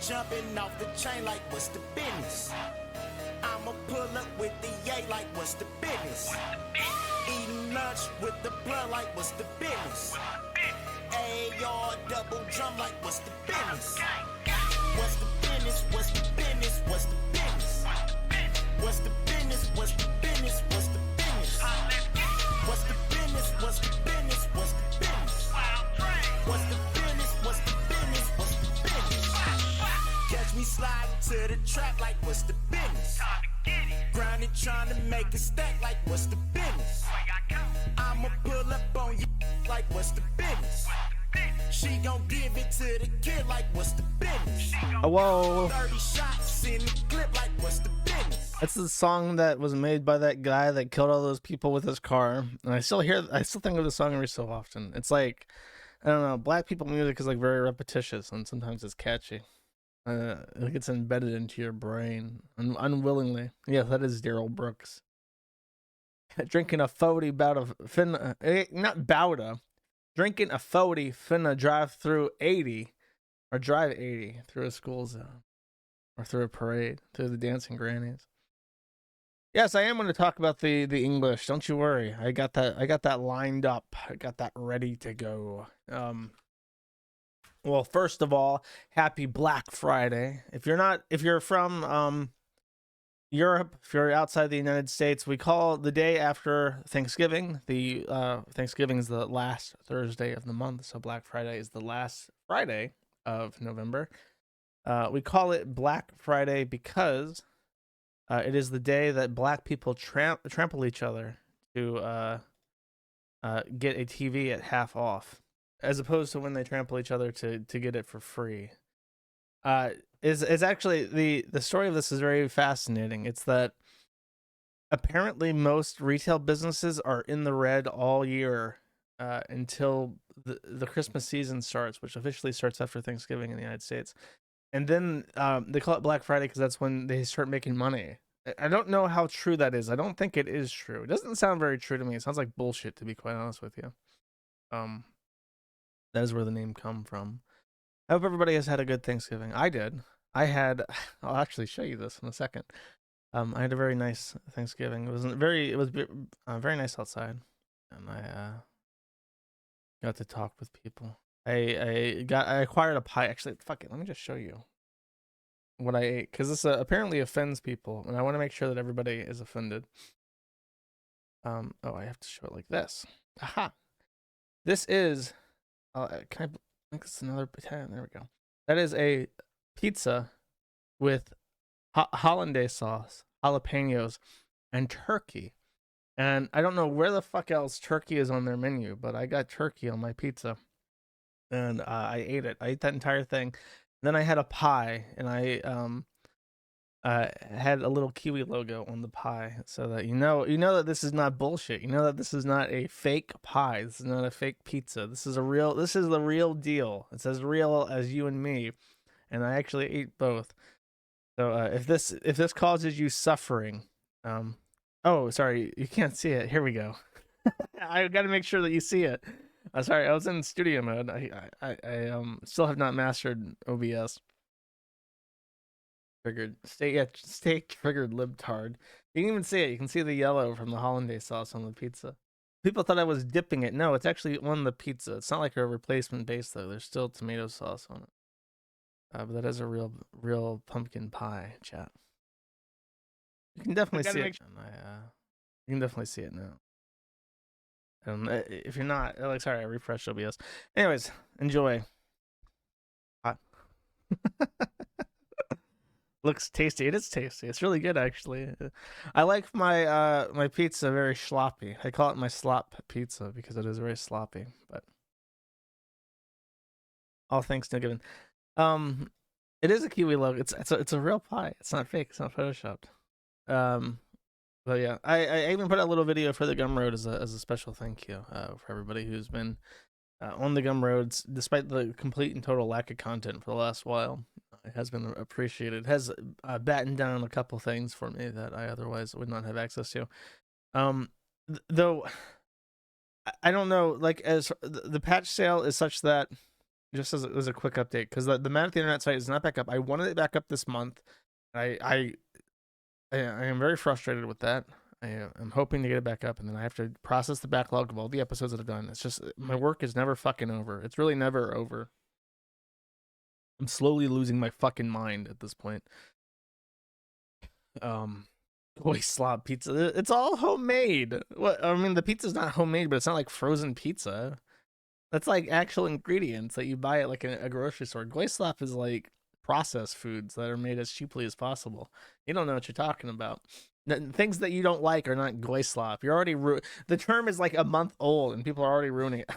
jumping off the chain like what's the business? I'ma pull up with the yay like what's the business? Eating lunch with the blood like what's the business? AR double drum like what's the business? What's the business? What's the business? What's the business? What's the business? What's the business? What's the business? What's the business? What's the business? What's the business? What's the business? What's the business? What's the business? Catch me sliding to the trap like what's the business? Grinding trying to make a stack like what's the business? I'ma pull up on you like what's the business? She gon' give it to the kid like what's the business? Whoa. 30 shots in the clip like what's the business? That's the song that was made by that guy that killed all those people with his car. And I still think of the song every so often. It's like, I don't know, black people music is like very repetitious and sometimes it's catchy. It gets embedded into your brain unwillingly. Yeah, that is Darrel Brooks. Drinking a 40 bout of not Bowda. Drinking a 40 finna drive through 80 or drive 80 through a school zone or through a parade, through the dancing grannies. Yes, I am going to talk about the English. Don't you worry. I got that lined up. I got that ready to go. Well, first of all, happy Black Friday. If you're from Europe, if you're outside the United States, we call the day after Thanksgiving. Thanksgiving is the last Thursday of the month, so Black Friday is the last Friday of November. We call it Black Friday because it is the day that black people trample each other to get a TV at half off, as opposed to when they trample each other to get it for free. Is actually the story of this is very fascinating. It's that apparently most retail businesses are in the red all year until the Christmas season starts, which officially starts after Thanksgiving in the United States. And then they call it Black Friday because that's when they start making money. I don't know how true that is. I don't think it is true. It doesn't sound very true to me. It sounds like bullshit, to be quite honest with you. That is where the name come from. I hope everybody has had a good Thanksgiving. I did. I'll actually show you this in a second. I had a very nice Thanksgiving. It was very nice outside, and I got to talk with people. I acquired a pie. Actually, fuck it. Let me just show you what I ate, because this apparently offends people, and I want to make sure that everybody is offended. Oh, I have to show it like this. Aha! This is. Can I think it's another potato? There we go. That is a pizza with Hollandaise sauce, jalapenos, and turkey. And I don't know where the fuck else turkey is on their menu, but I got turkey on my pizza, and I ate it. I ate that entire thing. Then I had a pie, and I had a little kiwi logo on the pie, so that you know that this is not bullshit. You know that this is not a fake pie. This is not a fake pizza. This is the real deal. It's as real as you and me, and I actually ate both. So if this causes you suffering, oh sorry, you can't see it. Here we go. I got to make sure that you see it. Sorry, I was in studio mode. I still have not mastered OBS. Stay triggered, libtard. You can even see it. You can see the yellow from the Hollandaise sauce on the pizza. People thought I was dipping it. No, it's actually on the pizza. It's not like a replacement base though. There's still tomato sauce on it. But that is a real pumpkin pie, chat. You can definitely see it. You can definitely see it now. If you're not, sorry, I refreshed OBS. Anyways, enjoy. Hot. Looks tasty. It is tasty. It's really good, actually. I like my my pizza very sloppy. I call it my slop pizza because it is very sloppy. But all things still given. It is a kiwi logo. It's a real pie. It's not fake. It's not photoshopped. But yeah, I even put out a little video for the Gumroad as a special thank you for everybody who's been on the Gumroads, despite the complete and total lack of content for the last while. It has been appreciated. It has battened down a couple things for me that I otherwise would not have access to. Though I don't know, like, as the patch sale is such that just as a quick update, because the Man at the Internet site is not back up. I wanted it back up this month. I am very frustrated with that. I am hoping to get it back up, and then I have to process the backlog of all the episodes that I've done. It's just my work is never fucking over. It's really never over. I'm slowly losing my fucking mind at this point. Boy, slob pizza. It's all homemade. What I mean, the pizza's not homemade, but it's not like frozen pizza. That's like actual ingredients that you buy at like a grocery store. Goislop is like processed foods that are made as cheaply as possible. You don't know what you're talking about. Things that you don't like are not goislop. You're already the term is like a month old, and people are already ruining it.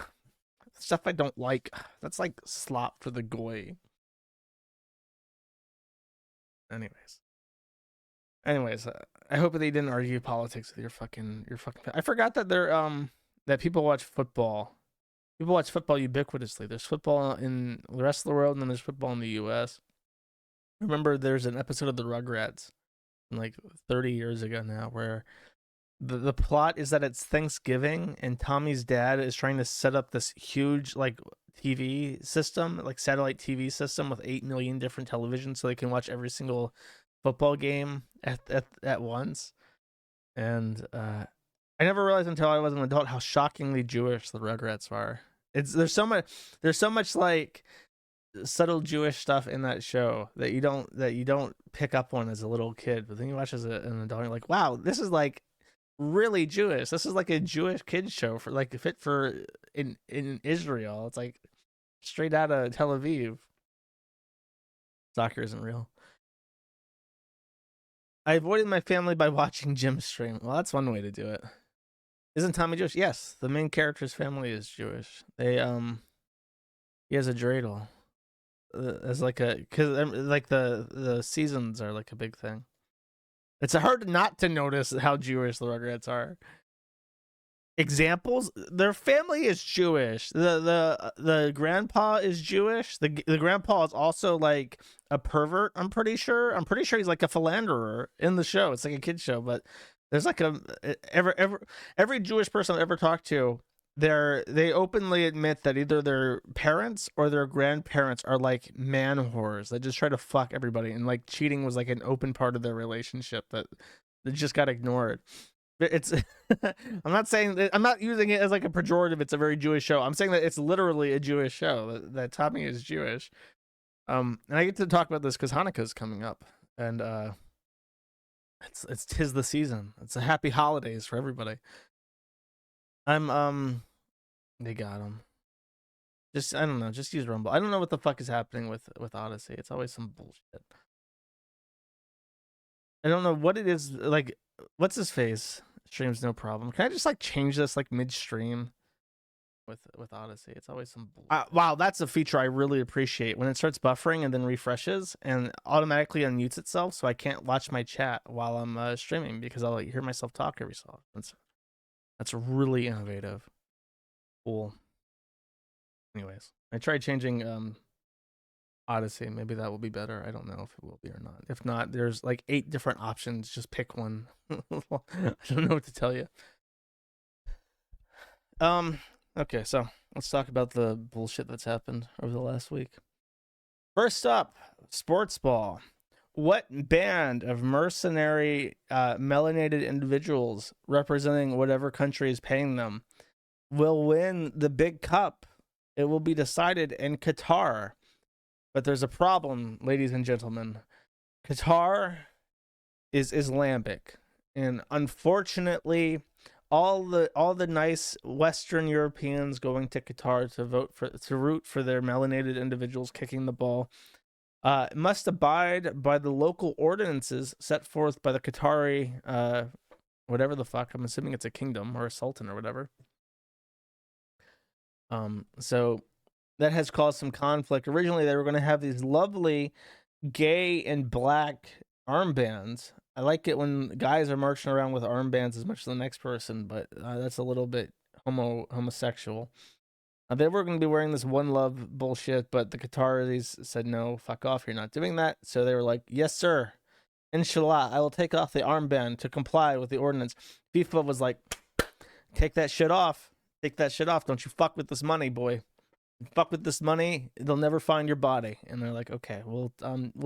Stuff I don't like. That's like slop for the goy. Anyways, I hope they didn't argue politics with your fucking. I forgot that that people watch football. People watch football ubiquitously. There's football in the rest of the world, and then there's football in the U.S. Remember, there's an episode of the Rugrats, like 30 years ago now, where the plot is that it's Thanksgiving, and Tommy's dad is trying to set up this huge like TV system, like satellite TV system with 8 million different televisions, so they can watch every single football game at once. And I never realized until I was an adult how shockingly Jewish the Rugrats are. There's so much like subtle Jewish stuff in that show that you don't pick up on as a little kid, but then you watch as an adult, you're like, wow, this is like really Jewish. This is like a Jewish kids show for like fit for in Israel. It's like straight out of Tel Aviv. Soccer isn't real. I avoided my family by watching Jim stream. Well, that's one way to do it. Isn't Tommy Jewish? Yes, the main character's family is Jewish. He has a dreidel. As like because like the seasons are like a big thing. It's hard not to notice how Jewish the Rugrats are. Examples: their family is Jewish. The grandpa is Jewish. The grandpa is also like a pervert. I'm pretty sure he's like a philanderer in the show. It's like a kid show, but there's like every Jewish person I've ever talked to, they openly admit that either their parents or their grandparents are like man whores that just try to fuck everybody, and like cheating was like an open part of their relationship that just got ignored. It's I'm not using it as like a pejorative. It's a very Jewish show. I'm saying that it's literally a Jewish show. That Tommy is Jewish. And I get to talk about this because Hanukkah's coming up, and it's 'tis the season. It's a happy holidays for everybody. They got him. Just I don't know. Just use Rumble. I don't know what the fuck is happening with Odyssey. It's always some bullshit. I don't know what it is. Like, what's his face? Streams no problem. Can I just like change this like midstream with Odyssey? It's always some bullshit. Wow, that's a feature I really appreciate when it starts buffering and then refreshes and automatically unmutes itself, so I can't watch my chat while I'm streaming because I'll hear myself talk every so often. That's really innovative. Cool. Anyways, I tried changing Odyssey. Maybe that will be better. I don't know if it will be or not. If not, there's like 8 different options. Just pick one. I don't know what to tell you. Okay, so let's talk about the bullshit that's happened over the last week. First up, sports ball. What band of mercenary melanated individuals representing whatever country is paying them will win the big cup? It will be decided in Qatar. But there's a problem, ladies and gentlemen. Qatar is Islamic, and unfortunately, all the nice Western Europeans going to Qatar to root for their melanated individuals kicking the ball must abide by the local ordinances set forth by the Qatari whatever the fuck. I'm assuming it's a kingdom or a sultan or whatever. So that has caused some conflict. Originally, they were going to have these lovely gay and black armbands. I like it when guys are marching around with armbands as much as the next person, but that's a little bit homosexual. They were going to be wearing this One Love bullshit, but the Qataris said, no, fuck off, you're not doing that. So they were like, yes, sir. Inshallah, I will take off the armband to comply with the ordinance. FIFA was like, take that shit off. Take that shit off. Don't you fuck with this money, boy. fuck with this money, they'll never find your body. And they're like, okay, we'll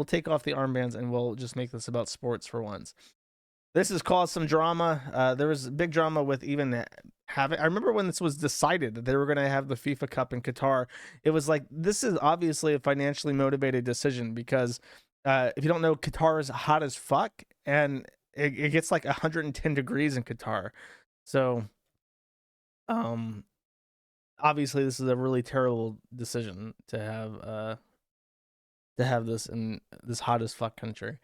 take off the armbands and we'll just make this about sports for once. This has caused some drama. There was big drama with even having. I remember when this was decided that they were going to have the FIFA Cup in Qatar. It was like, this is obviously a financially motivated decision because if you don't know, Qatar is hot as fuck, and it gets like 110 degrees in Qatar. So, obviously, this is a really terrible decision to have this in this hot as fuck country.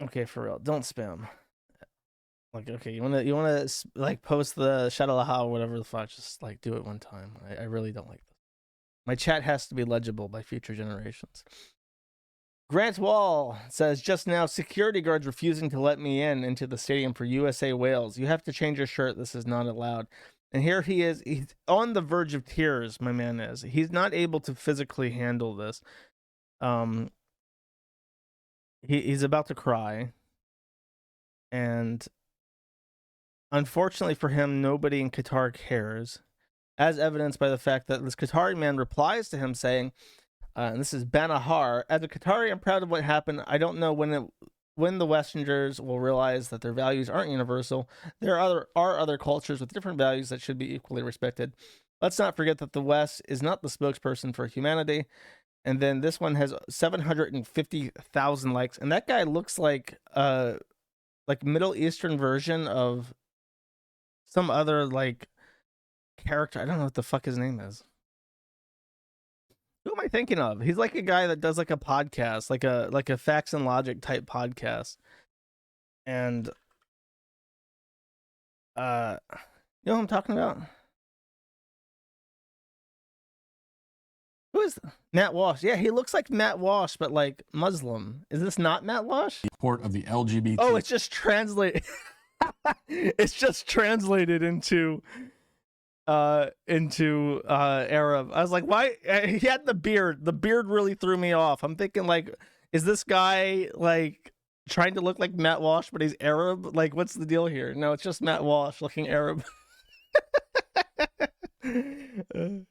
Okay, for real, don't spam. Like, okay, you wanna like post the Shadalaha or whatever the fuck, just like do it one time. I really don't like this. My chat has to be legible by future generations. Grant Wall says, just now, security guards refusing to let me into the stadium for USA Wales. You have to change your shirt. This is not allowed. And here he is. He's on the verge of tears, my man is. He's not able to physically handle this. He's about to cry. And unfortunately for him, nobody in Qatar cares, as evidenced by the fact that this Qatari man replies to him saying, and this is Banahar, as a Qatari, I'm proud of what happened. I don't know when the Westerners will realize that their values aren't universal. There are other cultures with different values that should be equally respected. Let's not forget that the West is not the spokesperson for humanity. And then this one has 750,000 likes, and that guy looks like Middle Eastern version of some other like character. I don't know what the fuck his name is. Who am I thinking of? He's like a guy that does like a podcast, like a Facts and Logic type podcast. And you know who I'm talking about? Who is Matt Walsh? Yeah, he looks like Matt Walsh, but like Muslim. Is this not Matt Walsh? Support of the LGBT. Oh, it's just translated. It's just translated into Arab. I was like, why? He had the beard. The beard really threw me off. I'm thinking, like, is this guy like trying to look like Matt Walsh, but he's Arab? Like, what's the deal here? No, it's just Matt Walsh looking Arab.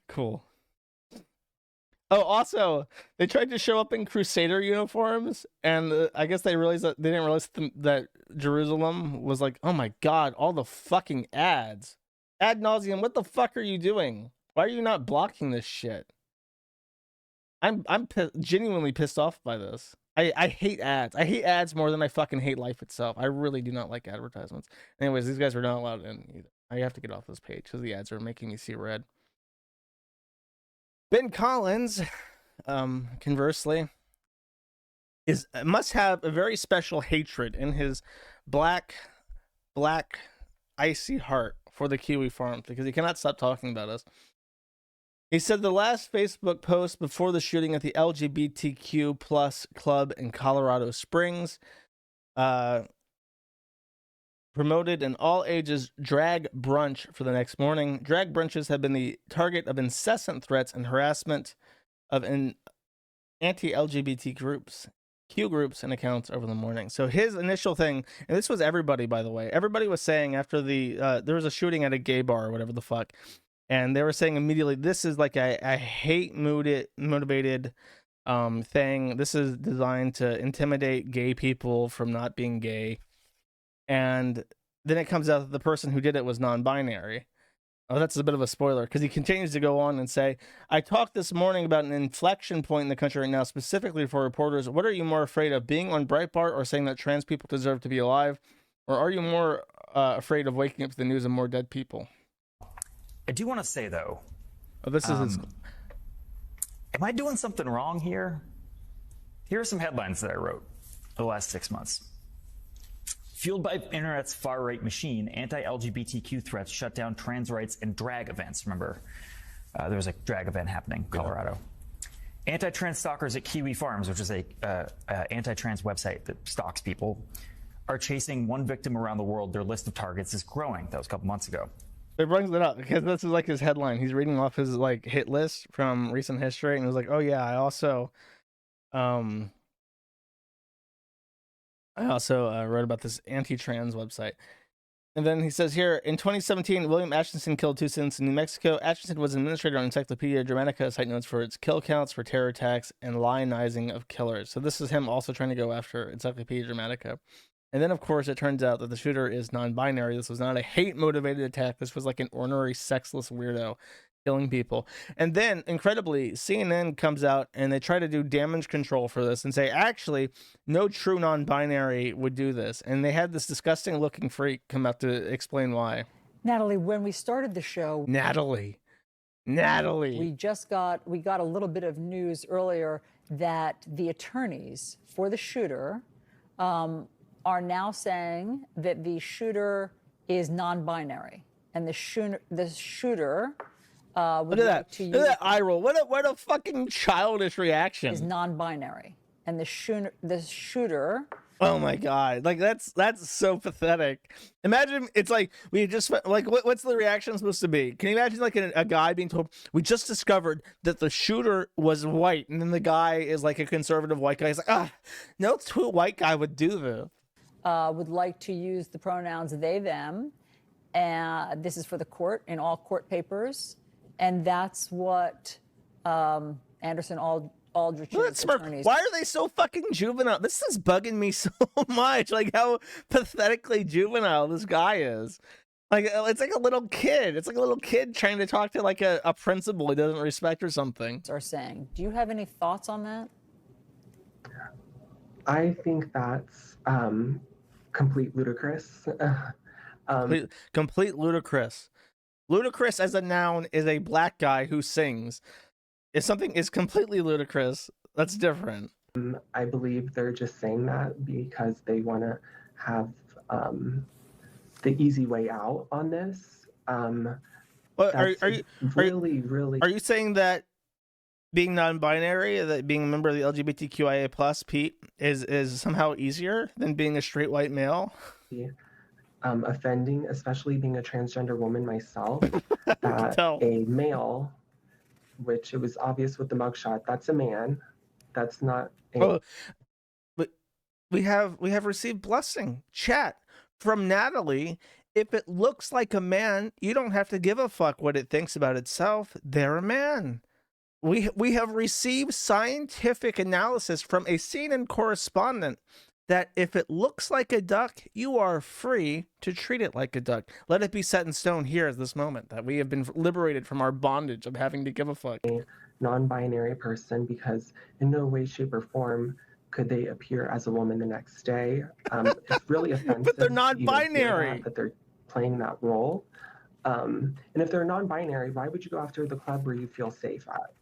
Cool. Oh, also, they tried to show up in Crusader uniforms, and I guess they realized that they didn't realize that Jerusalem was like, oh my god, all the fucking ads. Ad nauseum, what the fuck are you doing? Why are you not blocking this shit? I'm genuinely pissed off by this. I hate ads. I hate ads more than I fucking hate life itself. I really do not like advertisements. Anyways, these guys are not allowed in either. I have to get off this page because the ads are making me see red. Ben Collins, conversely, must have a very special hatred in his black icy heart for the Kiwi farms because he cannot stop talking about us. He said the last Facebook post before the shooting at the LGBTQ plus club in Colorado Springs promoted an all-ages drag brunch for the next morning. Drag brunches have been the target of incessant threats and harassment of anti-LGBT groups, Q groups, and accounts over the morning. So his initial thing, and this was everybody, by the way, everybody was saying after there was a shooting at a gay bar or whatever the fuck, and they were saying immediately, this is like a hate-motivated thing. This is designed to intimidate gay people from not being gay. And then it comes out that the person who did it was non-binary. Oh, that's a bit of a spoiler because he continues to go on and say, I talked this morning about an inflection point in the country right now, specifically for reporters. What are you more afraid of, being on Breitbart or saying that trans people deserve to be alive? Or are you more afraid of waking up to the news of more dead people? I do want to say, though, this is his... am I doing something wrong here? Here are some headlines that I wrote the last 6 months. Fueled by internet's far-right machine, anti-LGBTQ threats shut down trans rights and drag events. Remember, there was a drag event happening in Colorado. Yeah. Anti-trans stalkers at Kiwi Farms, which is a anti-trans website that stalks people, are chasing one victim around the world. Their list of targets is growing. That was a couple months ago. It brings it up because this is like his headline. He's reading off his like hit list from recent history, and he was like, "Oh yeah, I also wrote about this anti-trans website." And then he says here, in 2017, William Atchison killed 2 students in New Mexico. Atchison was an administrator on Encyclopedia Dramatica, site notes for its kill counts for terror attacks and lionizing of killers. So this is him also trying to go after Encyclopedia Dramatica. And then, of course, it turns out that the shooter is non-binary. This was not a hate-motivated attack. This was like an ornery, sexless weirdo killing people. And then, incredibly, CNN comes out and they try to do damage control for this and say, actually, no true non-binary would do this. And they had this disgusting looking freak come out to explain why. Natalie, when we started the show, Natalie. we got a little bit of news earlier that the attorneys for the shooter are now saying that the shooter is non-binary, and the shooter would Look at like that. to Look at that eye roll. What a fucking childish reaction. is non-binary, and the shooter. Oh my god! Like that's so pathetic. Imagine it's like we just like what's the reaction supposed to be? Can you imagine like a guy being told we just discovered that the shooter was white, and then the guy is like a conservative white guy. He's like, no true white guy would do this. Would like to use the pronouns they, them, and this is for the court in all court papers, and that's what Anderson Aldrich's attorneys. Why are they so fucking juvenile? This is bugging me so much. Like how pathetically juvenile this guy is. Like it's like a little kid. It's like a little kid trying to talk to like a principal he doesn't respect or something. Are saying. Do you have any thoughts on that? I think that's complete ludicrous. Complete ludicrous. Ludicrous as a noun is a black guy who sings. If something is completely ludicrous, that's different. I believe they're just saying that because they want to have the easy way out on this. But are you saying that being non-binary, that being a member of the LGBTQIA plus, Pete, is somehow easier than being a straight white male? Offending, especially being a transgender woman myself, that a male, which it was obvious with the mugshot, that's a man. That's not a... But we have received blessing chat from Natalie. If it looks like a man, you don't have to give a fuck what it thinks about itself. They're a man. We have received scientific analysis from a CNN correspondent that if it looks like a duck, you are free to treat it like a duck. Let it be set in stone here at this moment that we have been liberated from our bondage of having to give a fuck. A non-binary person, because in no way, shape, or form could they appear as a woman the next day. It's really offensive. But they're non-binary. That they're playing that role. And if they're non-binary, why would you go after the club where you feel safe at?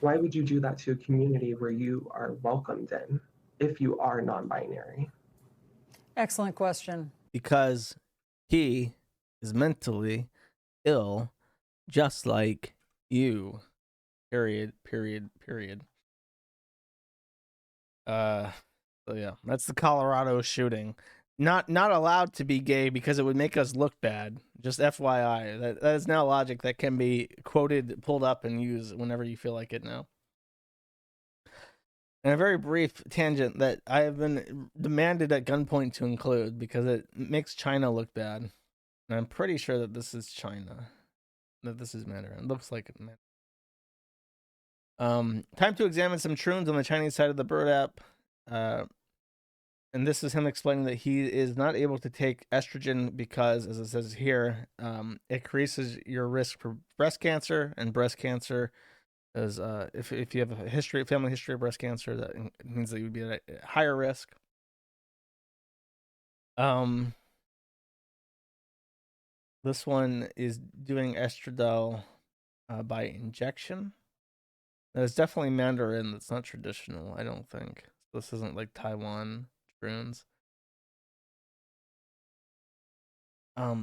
Why would you do that to a community where you are welcomed in if you are non-binary? Excellent question. Because he is mentally ill, just like you. Period. So yeah, that's the Colorado shooting. Not allowed to be gay because it would make us look bad. Just FYI, that is now logic that can be quoted, pulled up, and used whenever you feel like it now. And a very brief tangent that I have been demanded at gunpoint to include because it makes China look bad. And I'm pretty sure that this is China. That this is Mandarin. It looks like it. Time to examine some troons on the Chinese side of the bird app. And this is him explaining that he is not able to take estrogen because, as it says here, it increases your risk for breast cancer, and breast cancer is if you have a family history of breast cancer, that means that you would be at a higher risk. This one is doing estradiol by injection. It's definitely Mandarin. That's not traditional, I don't think. This isn't like Taiwan runes.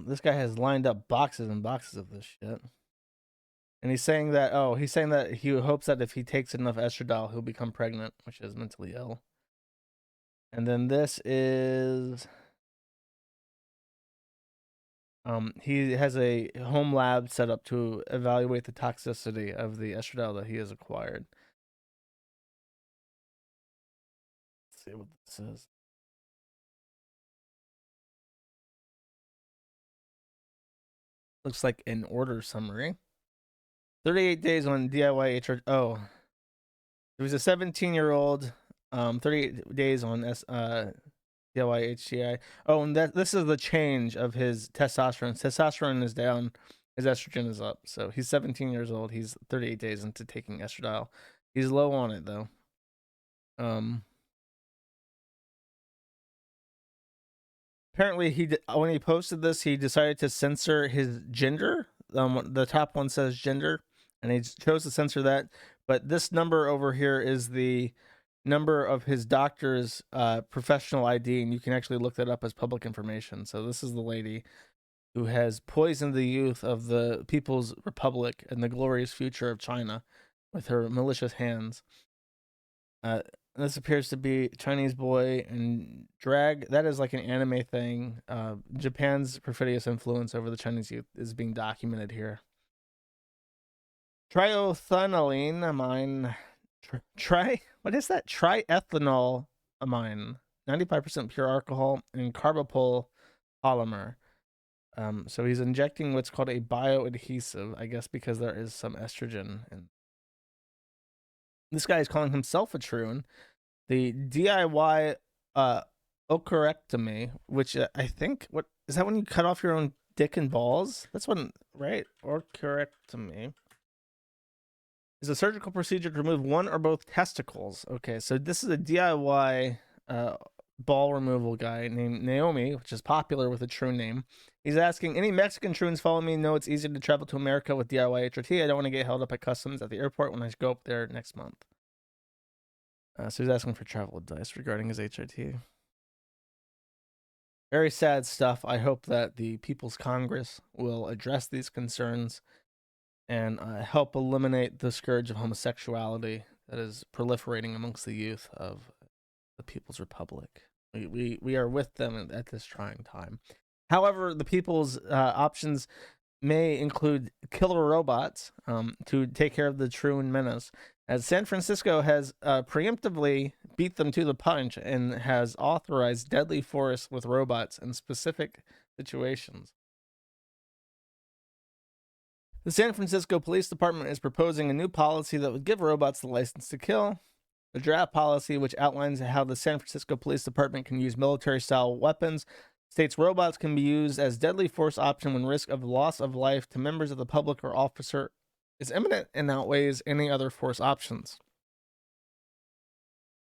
This guy has lined up boxes and boxes of this shit. And he's saying that he hopes that if he takes enough estradiol, he'll become pregnant, which is mentally ill. And then this is he has a home lab set up to evaluate the toxicity of the estradiol that he has acquired. Let's see what this is. looks like an order summary. 38 days on DIY HR. Oh, it was a 17-year-old. 38 days on DIY HTI. Oh, and this is the change of his testosterone. Testosterone is down, his estrogen is up. So he's 17 years old. He's 38 days into taking estradiol. He's low on it though. Apparently when he posted this, he decided to censor his gender. The top one says gender, and he chose to censor that. But this number over here is the number of his doctor's professional ID, and you can actually look that up as public information. So this is the lady who has poisoned the youth of the People's Republic and the glorious future of China with her malicious hands. This appears to be Chinese boy and drag. That is like an anime thing. Japan's perfidious influence over the Chinese youth is being documented here. Triethanolamine. What is that? Triethanolamine. 95% pure alcohol and carbopol polymer. So he's injecting what's called a bioadhesive, I guess because there is some estrogen. And this guy is calling himself a troon. The DIY ochorectomy, which I think, what is that when you cut off your own dick and balls? That's one, right? Ochorectomy is a surgical procedure to remove one or both testicles. Okay, so this is a DIY ball removal guy named Naomi, which is popular with a troon name. He's asking, any Mexican troons follow me? No, it's easy to travel to America with DIY HRT. I don't want to get held up at customs at the airport when I go up there next month. So he's asking for travel advice regarding his HRT. Very sad stuff. I hope that the People's Congress will address these concerns and help eliminate the scourge of homosexuality that is proliferating amongst the youth of the People's Republic. We are with them at this trying time. However, the people's options may include killer robots to take care of the troon menace, as San Francisco has preemptively beat them to the punch and has authorized deadly force with robots in specific situations. The San Francisco Police Department is proposing a new policy that would give robots the license to kill. The draft policy, which outlines how the San Francisco Police Department can use military-style weapons, states robots can be used as deadly force option when risk of loss of life to members of the public or officer is imminent and outweighs any other force options.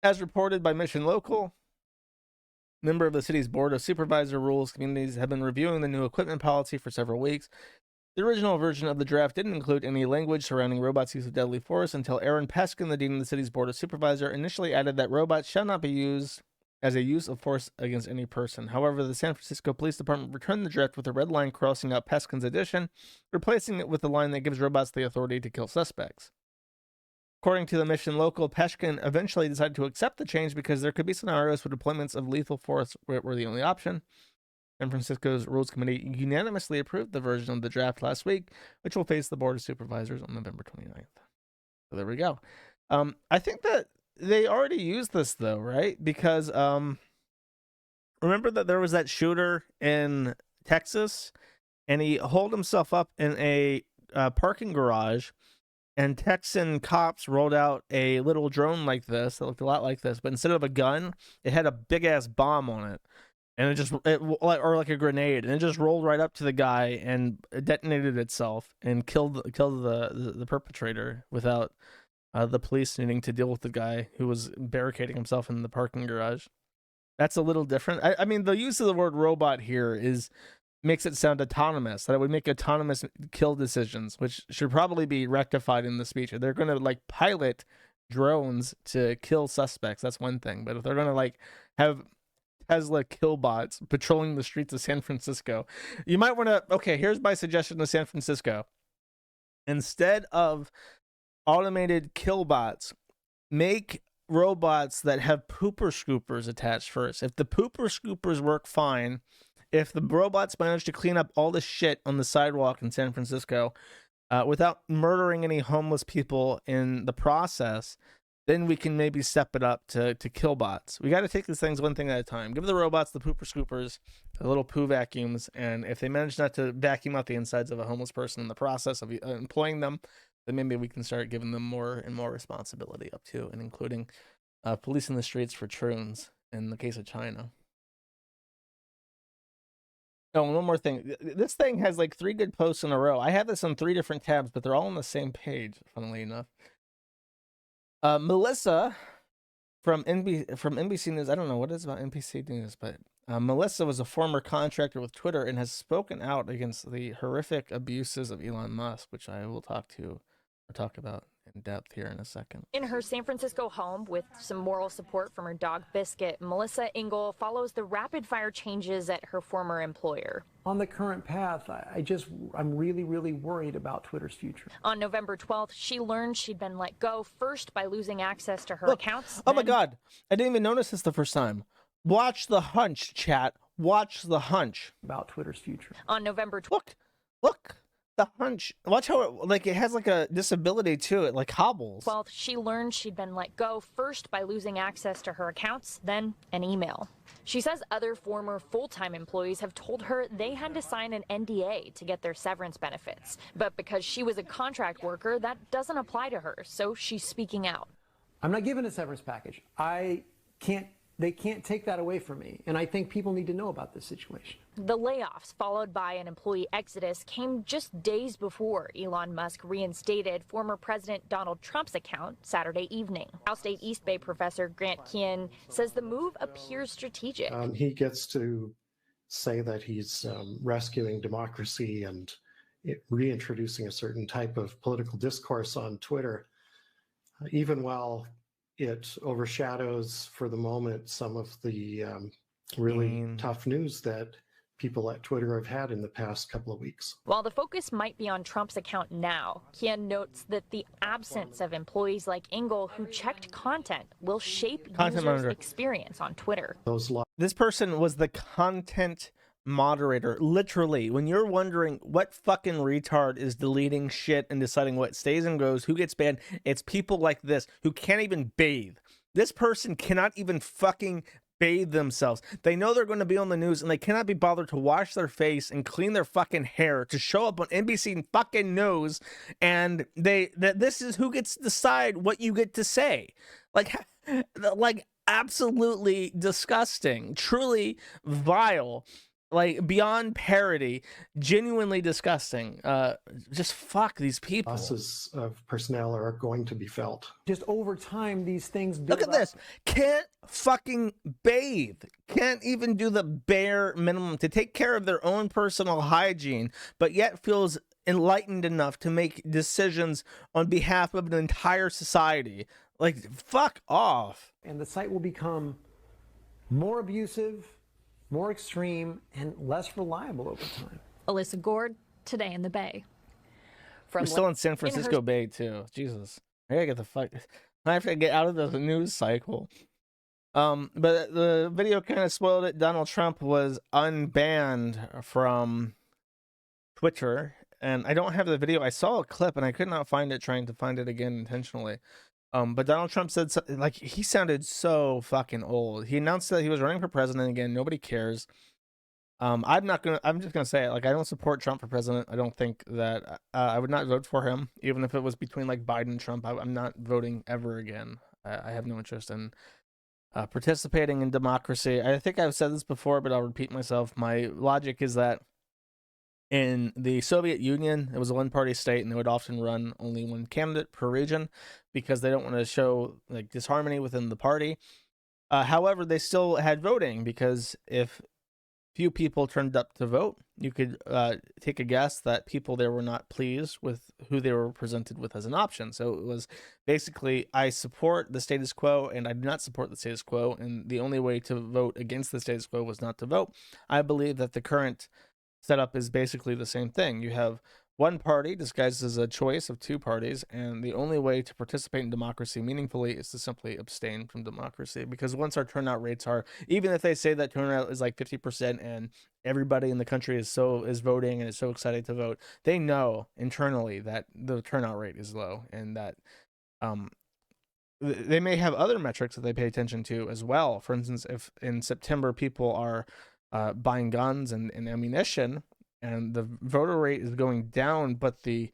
As reported by Mission Local, member of the city's Board of Supervisor Rules Communities have been reviewing the new equipment policy for several weeks. The original version of the draft didn't include any language surrounding robots' use of deadly force until Aaron Peskin, the dean of the city's Board of Supervisor, initially added that robots shall not be used as a use of force against any person. However, the San Francisco Police Department returned the draft with a red line crossing out Peskin's addition, replacing it with the line that gives robots the authority to kill suspects. According to the Mission Local, Peskin eventually decided to accept the change because there could be scenarios where deployments of lethal force were the only option. San Francisco's Rules Committee unanimously approved the version of the draft last week, which will face the Board of Supervisors on November 29th. So there we go. I think that they already used this, though, right? Because remember that there was that shooter in Texas, and he holed himself up in a parking garage, and Texan cops rolled out a little drone like this that looked a lot like this, but instead of a gun, it had a big-ass bomb on it. And or like a grenade, and it just rolled right up to the guy and detonated itself and killed the perpetrator without the police needing to deal with the guy who was barricading himself in the parking garage. That's a little different. I mean, the use of the word robot here makes it sound autonomous, that it would make autonomous kill decisions, which should probably be rectified in the speech. They're going to like pilot drones to kill suspects. That's one thing. But if they're going to like have Tesla killbots patrolling the streets of San Francisco, you might want to, okay, here's my suggestion to San Francisco. Instead of automated killbots, make robots that have pooper scoopers attached first. If the pooper scoopers work fine, if the robots manage to clean up all the shit on the sidewalk in San Francisco without murdering any homeless people in the process, then we can maybe step it up to kill bots. We got to take these things one thing at a time. Give the robots the pooper scoopers, the little poo vacuums, and if they manage not to vacuum out the insides of a homeless person in the process of employing them, then maybe we can start giving them more and more responsibility up to, and including policing the streets for troons in the case of China. Oh, and one more thing. This thing has like 3 good posts in a row. I have this on 3 different tabs, but they're all on the same page, funnily enough. Melissa from NBC News. I don't know what it is about NBC News, but Melissa was a former contractor with Twitter and has spoken out against the horrific abuses of Elon Musk, which I will talk about in depth here in a second. In her San Francisco home, with some moral support from her dog Biscuit, Melissa Engel follows the rapid-fire changes at her former employer. On the current path, I'm really, really worried about Twitter's future. On November 12th, she learned she'd been let go, first by losing access to her accounts. Oh my God, I didn't even notice this the first time. Watch the hunch, chat. Watch the hunch. About Twitter's future. On November 12th. Look. The hunch. Watch how it has like a disability to it, like hobbles. 12th, she learned she'd been let go, first by losing access to her accounts, then an email. She says other former full-time employees have told her they had to sign an NDA to get their severance benefits. But because she was a contract worker, that doesn't apply to her, so she's speaking out. I'm not given a severance package. They can't take that away from me, and I think people need to know about this situation. The layoffs, followed by an employee exodus, came just days before Elon Musk reinstated former President Donald Trump's account Saturday evening. Cal State East Bay professor Grant Kian says the move appears strategic. He gets to say that he's rescuing democracy and reintroducing a certain type of political discourse on Twitter, even while it overshadows for the moment some of the really tough news that people at Twitter have had in the past couple of weeks. While the focus might be on Trump's account now, Kian notes that the absence of employees like Engel who checked content will shape users' experience on Twitter. This person was the content moderator. Literally, when you're wondering what fucking retard is deleting shit and deciding what stays and goes, who gets banned, it's people like this who can't even bathe. This person cannot even fucking bathe themselves. They know they're going to be on the news and they cannot be bothered to wash their face and clean their fucking hair to show up on NBC fucking News, and that this is who gets to decide what you get to say. Like absolutely disgusting, truly vile. Like beyond parody, genuinely disgusting. Just fuck these people. Losses of personnel are going to be felt. Just over time, these things build Look at this. Can't fucking bathe. Can't even do the bare minimum to take care of their own personal hygiene, but yet feels enlightened enough to make decisions on behalf of an entire society. Like, fuck off. And the site will become more abusive, more extreme, and less reliable over time. Alyssa Gord, Today in the Bay. We're still in San Francisco Bay, too. Jesus. I gotta get the fuck... I have to get out of the news cycle. But the video kind of spoiled it. Donald Trump was unbanned from Twitter. And I don't have the video. I saw a clip, and I could not find it, trying to find it again intentionally. But Donald Trump said, like, he sounded so fucking old. He announced that he was running for president again. Nobody cares. I'm just gonna say it. Like, I don't support Trump for president. I don't think that I would not vote for him, even if it was between like Biden and Trump. I'm not voting ever again. I have no interest in participating in democracy. I think I've said this before, but I'll repeat myself. My logic is that in the Soviet Union, it was a one-party state, and they would often run only one candidate per region because they don't want to show like disharmony within the party. However, they still had voting because if few people turned up to vote, you could take a guess that people there were not pleased with who they were presented with as an option. So it was basically, I support the status quo and I do not support the status quo, and the only way to vote against the status quo was not to vote. I believe that the current setup is basically the same thing. You have one party disguised as a choice of two parties, and the only way to participate in democracy meaningfully is to simply abstain from democracy. Because once our turnout rates are, even if they say that turnout is like 50% and everybody in the country is voting and is so excited to vote, they know internally that the turnout rate is low, and that they may have other metrics that they pay attention to as well. For instance, if in September people are buying guns and ammunition, and the voter rate is going down, but the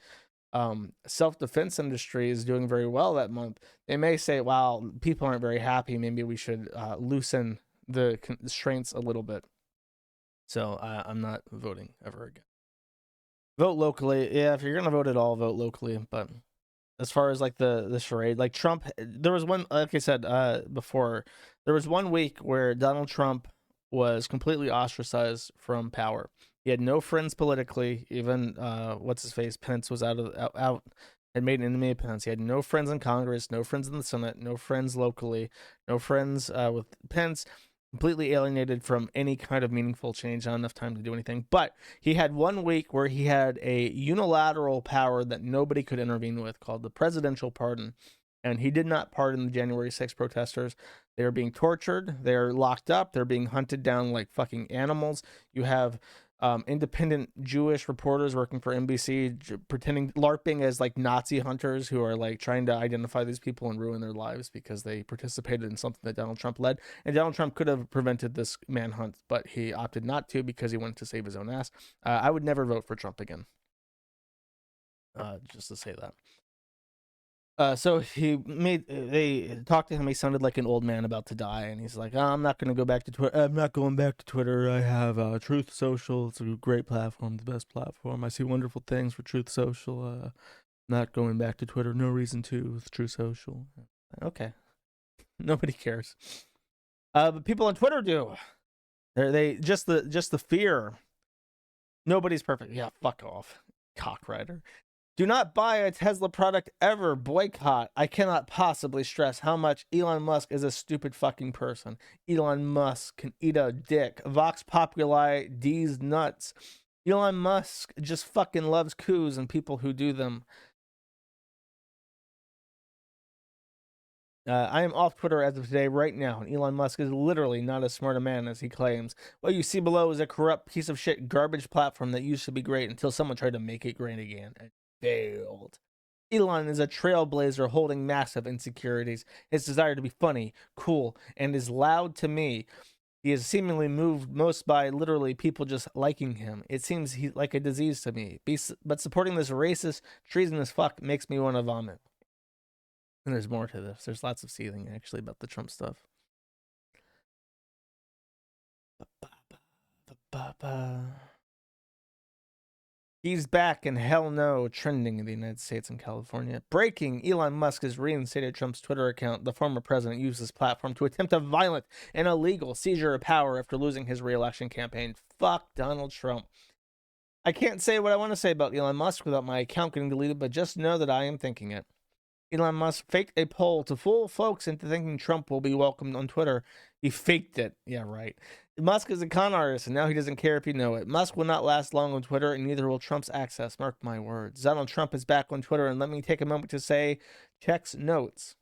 self-defense industry is doing very well that month, they may say, wow, people aren't very happy, maybe we should loosen the constraints a little bit. So I'm not voting ever again. Vote locally. Yeah, if you're gonna vote at all, vote locally. But as far as like the charade, like Trump, there was one, like I said before, there was 1 week where Donald Trump was completely ostracized from power. He had no friends politically. Even what's his face, Pence, was out had made an enemy of Pence. He had no friends in Congress, no friends in the Senate, no friends locally, no friends with Pence. Completely alienated from any kind of meaningful change, not enough time to do anything. But he had 1 week where he had a unilateral power that nobody could intervene with, called the presidential pardon. And he did not pardon the January 6th protesters. They are being tortured. They're locked up. They're being hunted down like fucking animals. You have independent Jewish reporters working for NBC pretending, LARPing as like Nazi hunters who are like trying to identify these people and ruin their lives because they participated in something that Donald Trump led. And Donald Trump could have prevented this manhunt, but he opted not to because he wanted to save his own ass. I would never vote for Trump again. Just to say that. So they talked to him. He sounded like an old man about to die, and he's like, I'm not going to go back to Twitter. I'm not going back to Twitter. I have Truth Social. It's a great platform, the best platform. I see wonderful things for Truth Social. Not going back to Twitter. No reason to with Truth Social. Okay. Nobody cares. But people on Twitter do. They just the fear. Nobody's perfect. Yeah, fuck off, cockrider. Do not buy a Tesla product ever. Boycott. I cannot possibly stress how much Elon Musk is a stupid fucking person. Elon Musk can eat a dick. Vox Populi, D's nuts. Elon Musk just fucking loves coups and people who do them. I am off Twitter as of today right now, and Elon Musk is literally not as smart a man as he claims. What you see below is a corrupt piece of shit garbage platform that used to be great until someone tried to make it great again. Failed. Elon is a trailblazer holding massive insecurities. His desire to be funny, cool, and is loud to me. He is seemingly moved most by literally people just liking him. It seems he's like a disease to me. But supporting this racist, treasonous fuck makes me want to vomit. And there's more to this. There's lots of seething actually about the Trump stuff. He's back and hell no, trending in the United States and California. Breaking, Elon Musk has reinstated Trump's Twitter account. The former president used this platform to attempt a violent and illegal seizure of power after losing his re-election campaign. Fuck Donald Trump. I can't say what I want to say about Elon Musk without my account getting deleted, but just know that I am thinking it. Elon Musk faked a poll to fool folks into thinking Trump will be welcomed on Twitter. He faked it. Yeah, right. Musk is a con artist, and now he doesn't care if you know it. Musk will not last long on Twitter, and neither will Trump's access. Mark my words. Donald Trump is back on Twitter, and let me take a moment to say, checks notes.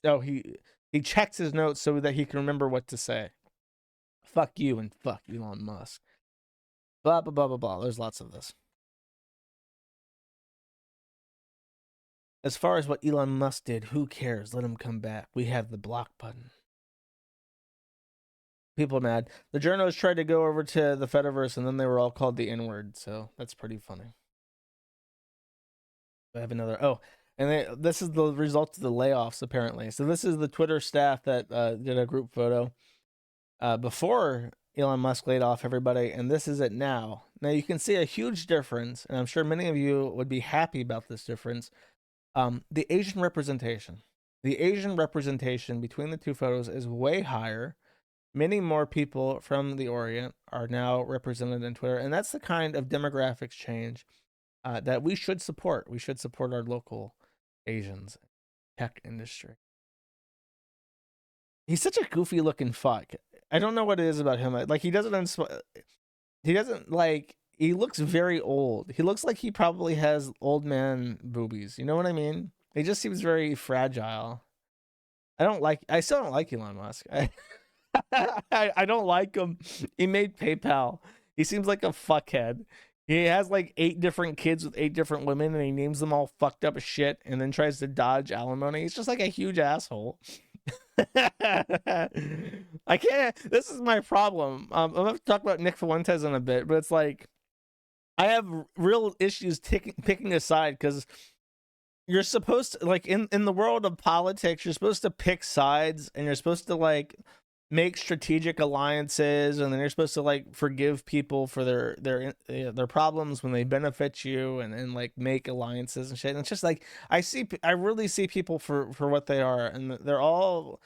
Oh, he checks his notes so that he can remember what to say. Fuck you and fuck Elon Musk. Blah, blah, blah, blah, blah. There's lots of this. As far as what Elon Musk did, who cares? Let him come back. We have the block button. People are mad. The journos tried to go over to the Fediverse, and then they were all called the N-word, so that's pretty funny. I have another. Oh, and this is the result of the layoffs, apparently. So this is the Twitter staff that did a group photo before Elon Musk laid off everybody, and this is it now. Now, you can see a huge difference, and I'm sure many of you would be happy about this difference. The Asian representation. The Asian representation between the two photos is way higher. Many more people from the Orient are now represented in Twitter, and that's the kind of demographics change that we should support. We should support our local Asians tech industry. He's such a goofy looking fuck. I don't know what it is about him. Like he doesn't like. He looks very old. He looks like he probably has old man boobies. You know what I mean? He just seems very fragile. I still don't like Elon Musk. I don't like him. He made PayPal. He seems like a fuckhead. He has like 8 different kids with 8 different women, and he names them all fucked up as shit, and then tries to dodge alimony. He's just like a huge asshole. I can't. This is my problem. I'm gonna talk about Nick Fuentes in a bit, but it's like I have real issues picking a side, because you're supposed to, like, in the world of politics, you're supposed to pick sides, and you're supposed to like make strategic alliances, and then you're supposed to like forgive people for their problems when they benefit you, and like make alliances and shit. And it's just like I really see people for what they are, and they're all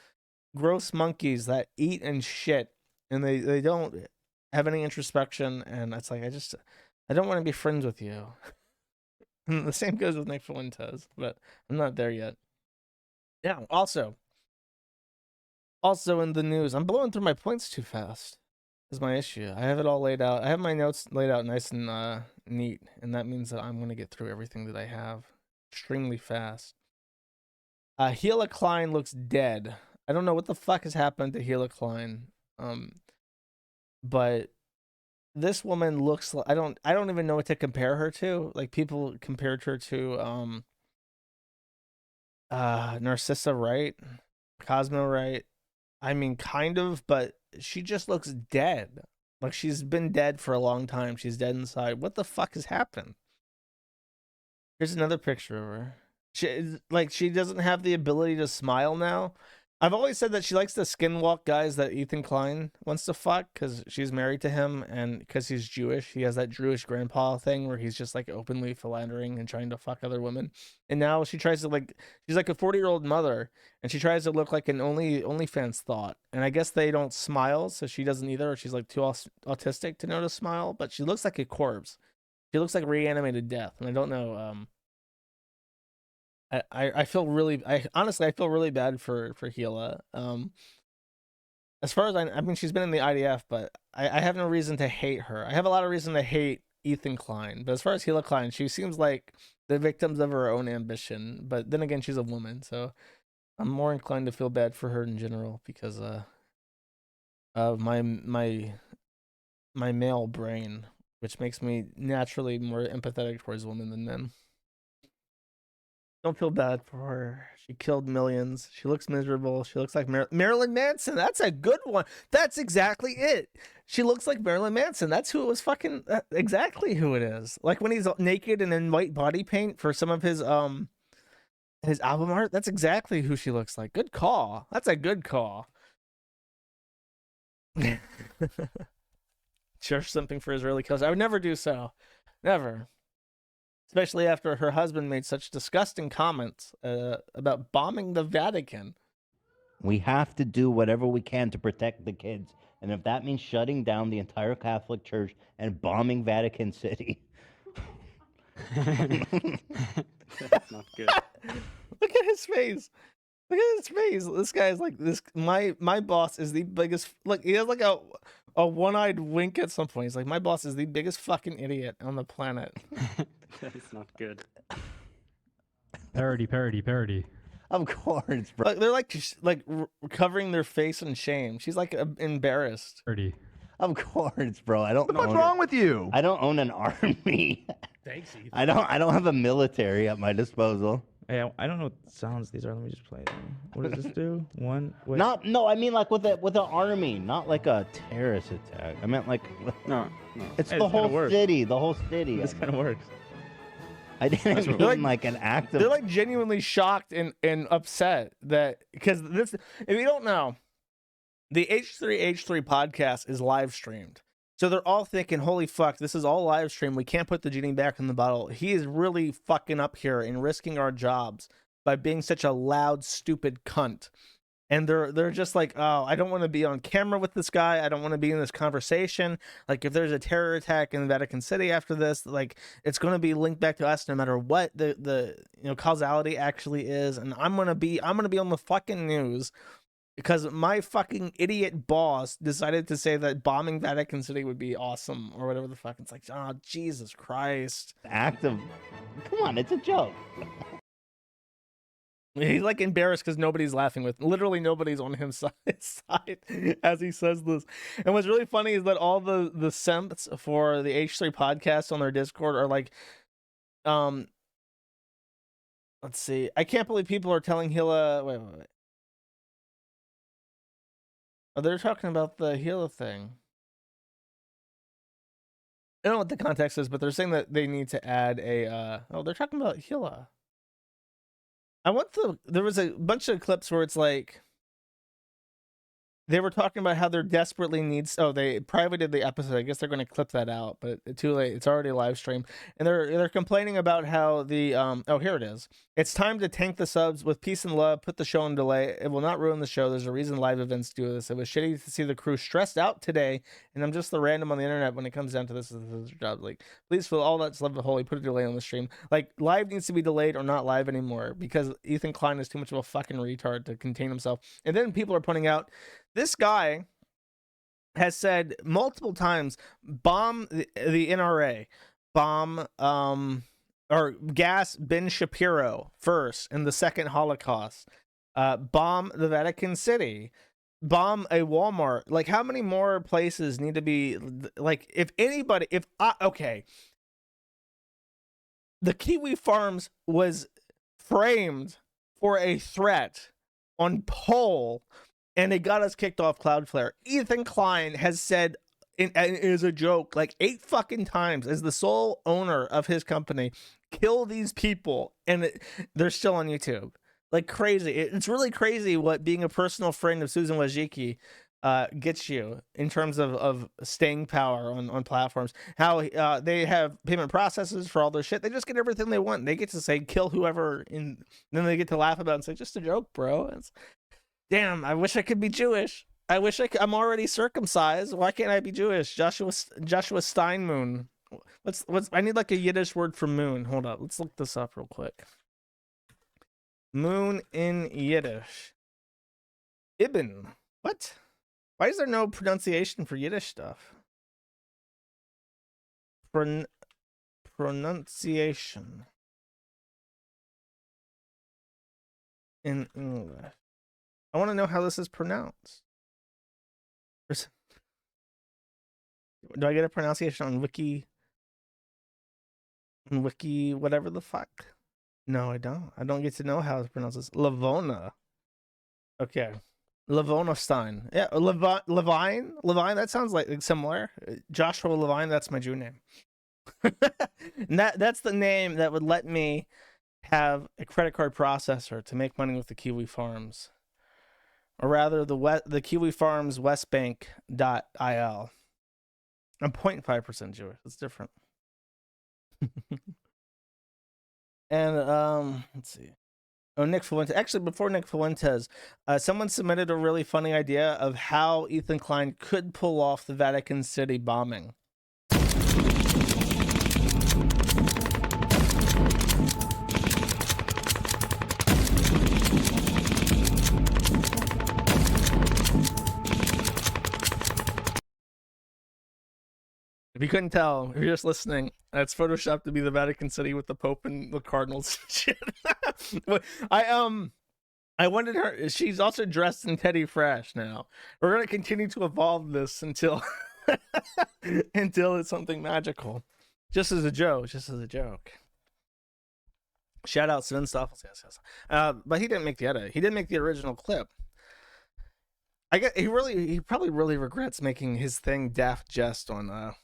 gross monkeys that eat and shit, and they don't have any introspection. And it's like I don't want to be friends with you. And the same goes with Nick Fuentes, but I'm not there yet. Yeah. Also in the news, I'm blowing through my points too fast. Is my issue. I have it all laid out. I have my notes laid out nice and neat, and that means that I'm going to get through everything that I have extremely fast. Gila Klein looks dead. I don't know what the fuck has happened to Gila Klein. But this woman looks like, I don't even know what to compare her to. Like, people compared her to Narcissa Wright, Cosmo Wright. I mean, kind of, but she just looks dead. Like, she's been dead for a long time. She's dead inside. What the fuck has happened? Here's another picture of her. She doesn't have the ability to smile now. I've always said that she likes the skinwalk guys that Ethan Klein wants to fuck, because she's married to him, and because he's Jewish. He has that Jewish grandpa thing where he's just like openly philandering and trying to fuck other women. And now she tries to she's like a 40-year-old mother, and she tries to look like an OnlyFans thought. And I guess they don't smile, so she doesn't either, or she's like too autistic to know to smile. But she looks like a corpse. She looks like reanimated death, and I don't know. I feel really, honestly feel really bad for Gila. As far as I mean, she's been in the IDF, but I have no reason to hate her. I have a lot of reason to hate Ethan Klein, but as far as Gila Klein, she seems like the victims of her own ambition. But then again, she's a woman, so I'm more inclined to feel bad for her in general, because of my male brain, which makes me naturally more empathetic towards women than men. Don't feel bad for her. She killed millions. She looks miserable. She looks like Marilyn Manson. That's a good one. That's exactly it. She looks like Marilyn Manson. That's who it was fucking, exactly who it is. Like when he's naked and in white body paint for some of his album art. That's exactly who she looks like. Good call. That's a good call. Church something for Israeli kills. I would never do so. Never. Especially after her husband made such disgusting comments about bombing the Vatican. We have to do whatever we can to protect the kids. And if that means shutting down the entire Catholic Church and bombing Vatican City. That's not good. Look at his face. Look at his face. This guy's like this. My boss is the biggest. Look, he has like a one-eyed wink at some point. He's like, my boss is the biggest fucking idiot on the planet. That's not good. Parody. Of course, bro. Like, they're like covering their face in shame. She's like embarrassed. Parody. Of course, bro. I don't. What's wrong with you? I don't own an army. Thanks, Ethan. I don't have a military at my disposal. Hey, I don't know what sounds these are. Let me just play them. What does this do? One. Wait. No. I mean like with an army, not like a terrorist attack. I meant like. No. It's Hey, the this kinda whole works. city. The whole city. This kind of works. I didn't mean like an act of. They're like genuinely shocked and upset that, because this, if you don't know, the H3H3 podcast is live streamed. So they're all thinking, holy fuck, this is all live stream. We can't put the genie back in the bottle. He is really fucking up here and risking our jobs by being such a loud, stupid cunt. And they're just like, oh, I don't want to be on camera with this guy. I don't want to be in this conversation. Like, if there's a terror attack in Vatican City after this, like, it's going to be linked back to us no matter what the causality actually is. And I'm gonna be on the fucking news because my fucking idiot boss decided to say that bombing Vatican City would be awesome or whatever the fuck. It's like, oh, Jesus Christ. Act of. Come on, it's a joke. He's like embarrassed because nobody's laughing with. Literally nobody's on his side as he says this. And what's really funny is that all the simps for the H3 podcast on their Discord are like, let's see. I can't believe people are telling Hila. Wait. Oh, they're talking about the Hila thing. I don't know what the context is, but they're saying that they need to add a. Oh, they're talking about Hila. There was a bunch of clips where it's like they were talking about how they're desperately needs. Oh, they privated the episode. I guess they're going to clip that out, but too late. It's already a live stream, and they're complaining about how the Oh, here it is. It's time to tank the subs with peace and love. Put the show on delay. It will not ruin the show. There's a reason live events do this. It was shitty to see the crew stressed out today, and I'm just the random on the internet when it comes down to this. This is their job. Like, please feel all that's love the holy. Put a delay on the stream. Like, live needs to be delayed or not live anymore because Ethan Klein is too much of a fucking retard to contain himself. And then people are pointing out, this guy has said multiple times, bomb the NRA, bomb or gas Ben Shapiro first in the second Holocaust, bomb the Vatican City, bomb a Walmart. Like, how many more places need to be, like, okay, the Kiwi Farms was framed for a threat on poll, and it got us kicked off Cloudflare. Ethan Klein has said, and it is a joke, like 8 fucking times as the sole owner of his company, kill these people, and they're still on YouTube. Like, crazy. It's really crazy what being a personal friend of Susan Wojcicki gets you in terms of staying power on platforms. How they have payment processes for all their shit. They just get everything they want. They get to say kill whoever, and then they get to laugh about it and say, just a joke, bro. Damn, I wish I could be Jewish. I wish I'm already circumcised. Why can't I be Jewish? Joshua Steinmoon. I need like a Yiddish word for moon. Hold up. Let's look this up real quick. Moon in Yiddish. Ibn. What? Why is there no pronunciation for Yiddish stuff? Pronunciation in English. I want to know how this is pronounced. Do I get a pronunciation on Wiki? Wiki, whatever the fuck? No, I don't. I don't get to know how to pronounce this. Lavona. Okay. Lavonostein. Yeah, Levine? Levine, that sounds like similar. Joshua Levine, that's my Jew name. And that's the name that would let me have a credit card processor to make money with the Kiwi Farms. Or rather, the Kiwi Farms Westbank.il. I'm 0.5% Jewish. It's different. And let's see. Oh, Nick Fuentes. Actually, before Nick Fuentes, someone submitted a really funny idea of how Ethan Klein could pull off the Vatican City bombing. If you couldn't tell, if you're just listening, it's photoshopped to be the Vatican City with the Pope and the Cardinals and shit. I wanted her. She's also dressed in Teddy Fresh now. We're gonna continue to evolve this until until it's something magical. Just as a joke. Shout out Sven Stoffels. Yes. But he didn't make the edit. He didn't make the original clip. He probably really regrets making his thing Daft Jest on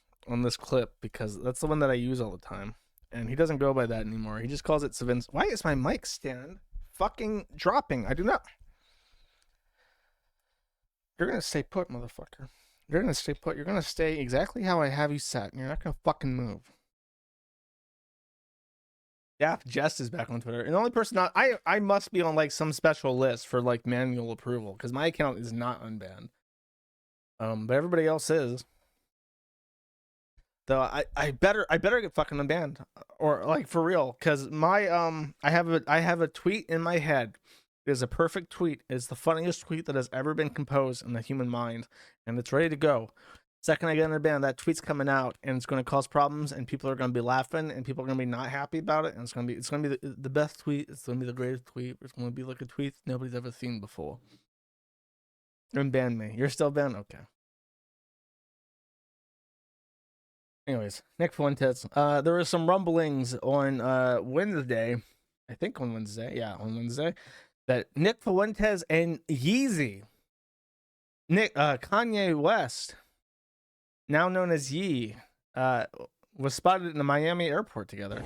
this clip, because that's the one that I use all the time, and he doesn't go by that anymore. He just calls it Savins. Why is my mic stand fucking dropping? I do not. You're gonna stay put, motherfucker. You're gonna stay put. You're gonna stay exactly how I have you set, and you're not gonna fucking move. Daft Jest is back on Twitter, and the only person I must be on like some special list for like manual approval, because my account is not unbanned. But everybody else is. So I better get fucking unbanned, or like for real, because my I have a tweet in my head. It is a perfect tweet. It's the funniest tweet that has ever been composed in the human mind, and it's ready to go. Second I get under ban, that tweet's coming out, and it's going to cause problems, and people are going to be laughing, and people are going to be not happy about it, and it's going to be the best tweet. It's going to be the greatest tweet. It's going to be like a tweet nobody's ever seen before. And ban me. You're still banned? Okay. Anyways, Nick Fuentes. There were some rumblings on Wednesday. I think on Wednesday. Yeah, on Wednesday. That Nick Fuentes and Yeezy, Kanye West, now known as Yee, was spotted in the Miami airport together.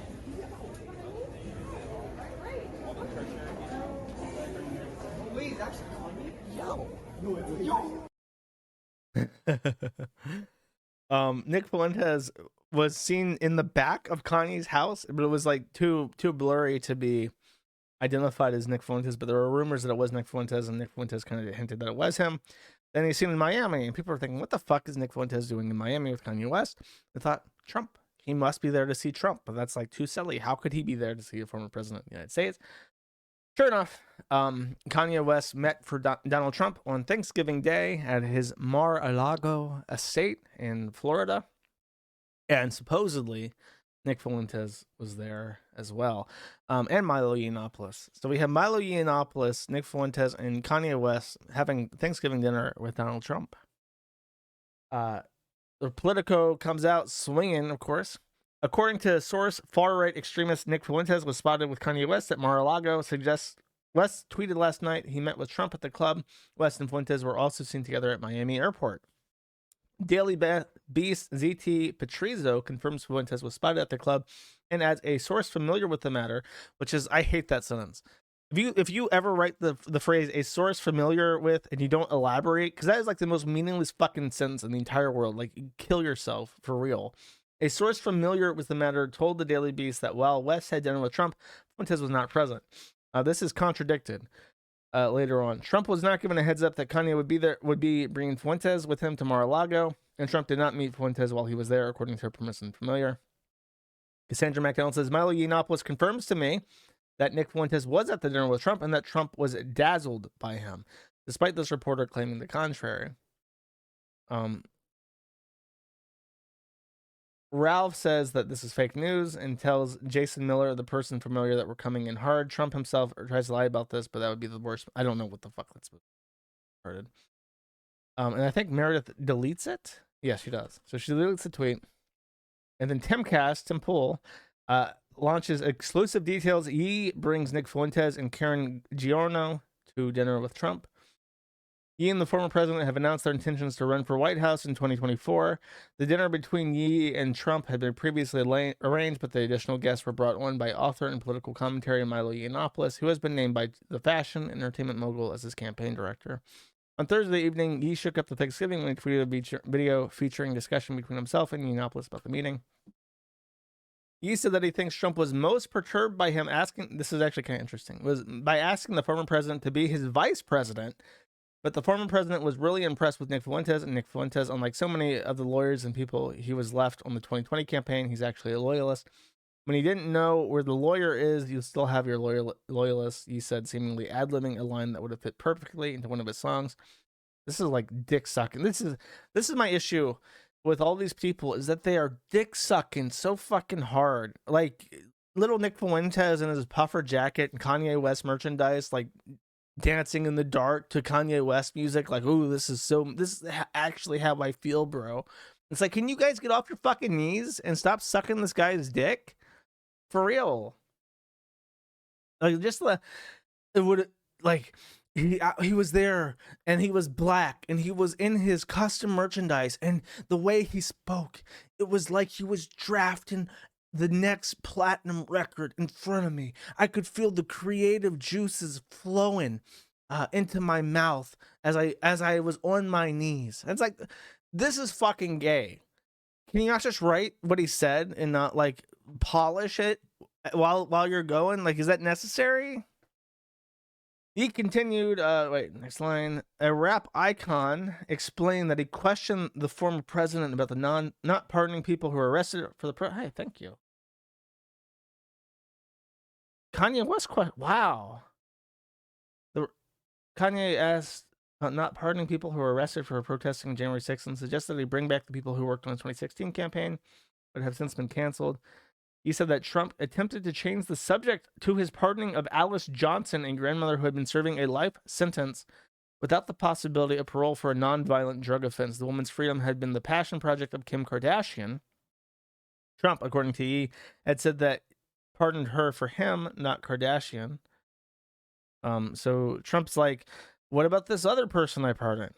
Nick Fuentes was seen in the back of Kanye's house, but it was like too blurry to be identified as Nick Fuentes. But there were rumors that it was Nick Fuentes, and Nick Fuentes kind of hinted that it was him. Then he's seen in Miami, and people are thinking, what the fuck is Nick Fuentes doing in Miami with Kanye West? They thought, Trump. He must be there to see Trump, but that's like too silly. How could he be there to see a former president of the United States? Sure enough, Kanye West met for Donald Trump on Thanksgiving Day at his Mar-a-Lago estate in Florida. And supposedly, Nick Fuentes was there as well, and Milo Yiannopoulos. So we have Milo Yiannopoulos, Nick Fuentes, and Kanye West having Thanksgiving dinner with Donald Trump. The Politico comes out swinging, of course. According to a source, far-right extremist Nick Fuentes was spotted with Kanye West at Mar-a-Lago. Suggests West tweeted last night he met with Trump at the club. West and Fuentes were also seen together at Miami Airport. Daily Beast ZT Patrizio confirms Fuentes was spotted at the club and adds a source familiar with the matter, which is, I hate that sentence. If you ever write the phrase a source familiar with and you don't elaborate, because that is like the most meaningless fucking sentence in the entire world. Like, kill yourself for real. A source familiar with the matter told the Daily Beast that while West had dinner with Trump, Fuentes was not present. This is contradicted later on. Trump was not given a heads up that Kanye would be bringing Fuentes with him to Mar-a-Lago, and Trump did not meet Fuentes while he was there, according to a person familiar. Cassandra McDonald says, Milo Yiannopoulos confirms to me that Nick Fuentes was at the dinner with Trump and that Trump was dazzled by him, despite this reporter claiming the contrary. Ralph says that this is fake news and tells Jason Miller, the person familiar, that we're coming in hard. Trump himself tries to lie about this, but that would be the worst. I don't know what the fuck that's started. And I think Meredith deletes it. Yeah, she does. So she deletes the tweet. And then Tim Pool launches exclusive details. He brings Nick Fuentes and Karen Giorno to dinner with Trump. Yi and the former president have announced their intentions to run for White House in 2024. The dinner between Yi and Trump had been previously arranged, but the additional guests were brought on by author and political commentary Milo Yiannopoulos, who has been named by the fashion entertainment mogul as his campaign director. On Thursday evening, Yi shook up the Thanksgiving when he tweeted a video featuring discussion between himself and Yiannopoulos about the meeting. Yi said that he thinks Trump was most perturbed by him asking, this is actually kind of interesting, was by asking the former president to be his vice president. But the former president was really impressed with Nick Fuentes, and Nick Fuentes, unlike so many of the lawyers and people he was left on the 2020 campaign, he's actually a loyalist. When he didn't know where the lawyer is, you still have your loyalist, he said, seemingly ad-libbing a line that would have fit perfectly into one of his songs. This is like dick sucking. This is my issue with all these people, is that they are dick sucking so fucking hard. Like little Nick Fuentes in his puffer jacket and Kanye West merchandise, like dancing in the dark to Kanye West music, like, ooh, this is actually how I feel, bro. It's like, can you guys get off your fucking knees and stop sucking this guy's dick? For real. Like, just it would, like, he was there, and he was black, and he was in his custom merchandise, and the way he spoke, it was like he was drafting the next platinum record in front of me. I could feel the creative juices flowing into my mouth as I was on my knees. And it's like, this is fucking gay. Can you not just write what he said and not like polish it while you're going? Like, is that necessary? He continued, next line. A rap icon explained that he questioned the former president about the not pardoning people who were arrested for the hey, thank you. Kanye West wow. Kanye asked not pardoning people who were arrested for protesting January 6th and suggested that he bring back the people who worked on the 2016 campaign, but have since been canceled. He said that Trump attempted to change the subject to his pardoning of Alice Johnson, a grandmother who had been serving a life sentence without the possibility of parole for a nonviolent drug offense. The woman's freedom had been the passion project of Kim Kardashian. Trump, according to Ye, had said that pardoned her for him, not Kardashian. So Trump's like, what about this other person I pardoned?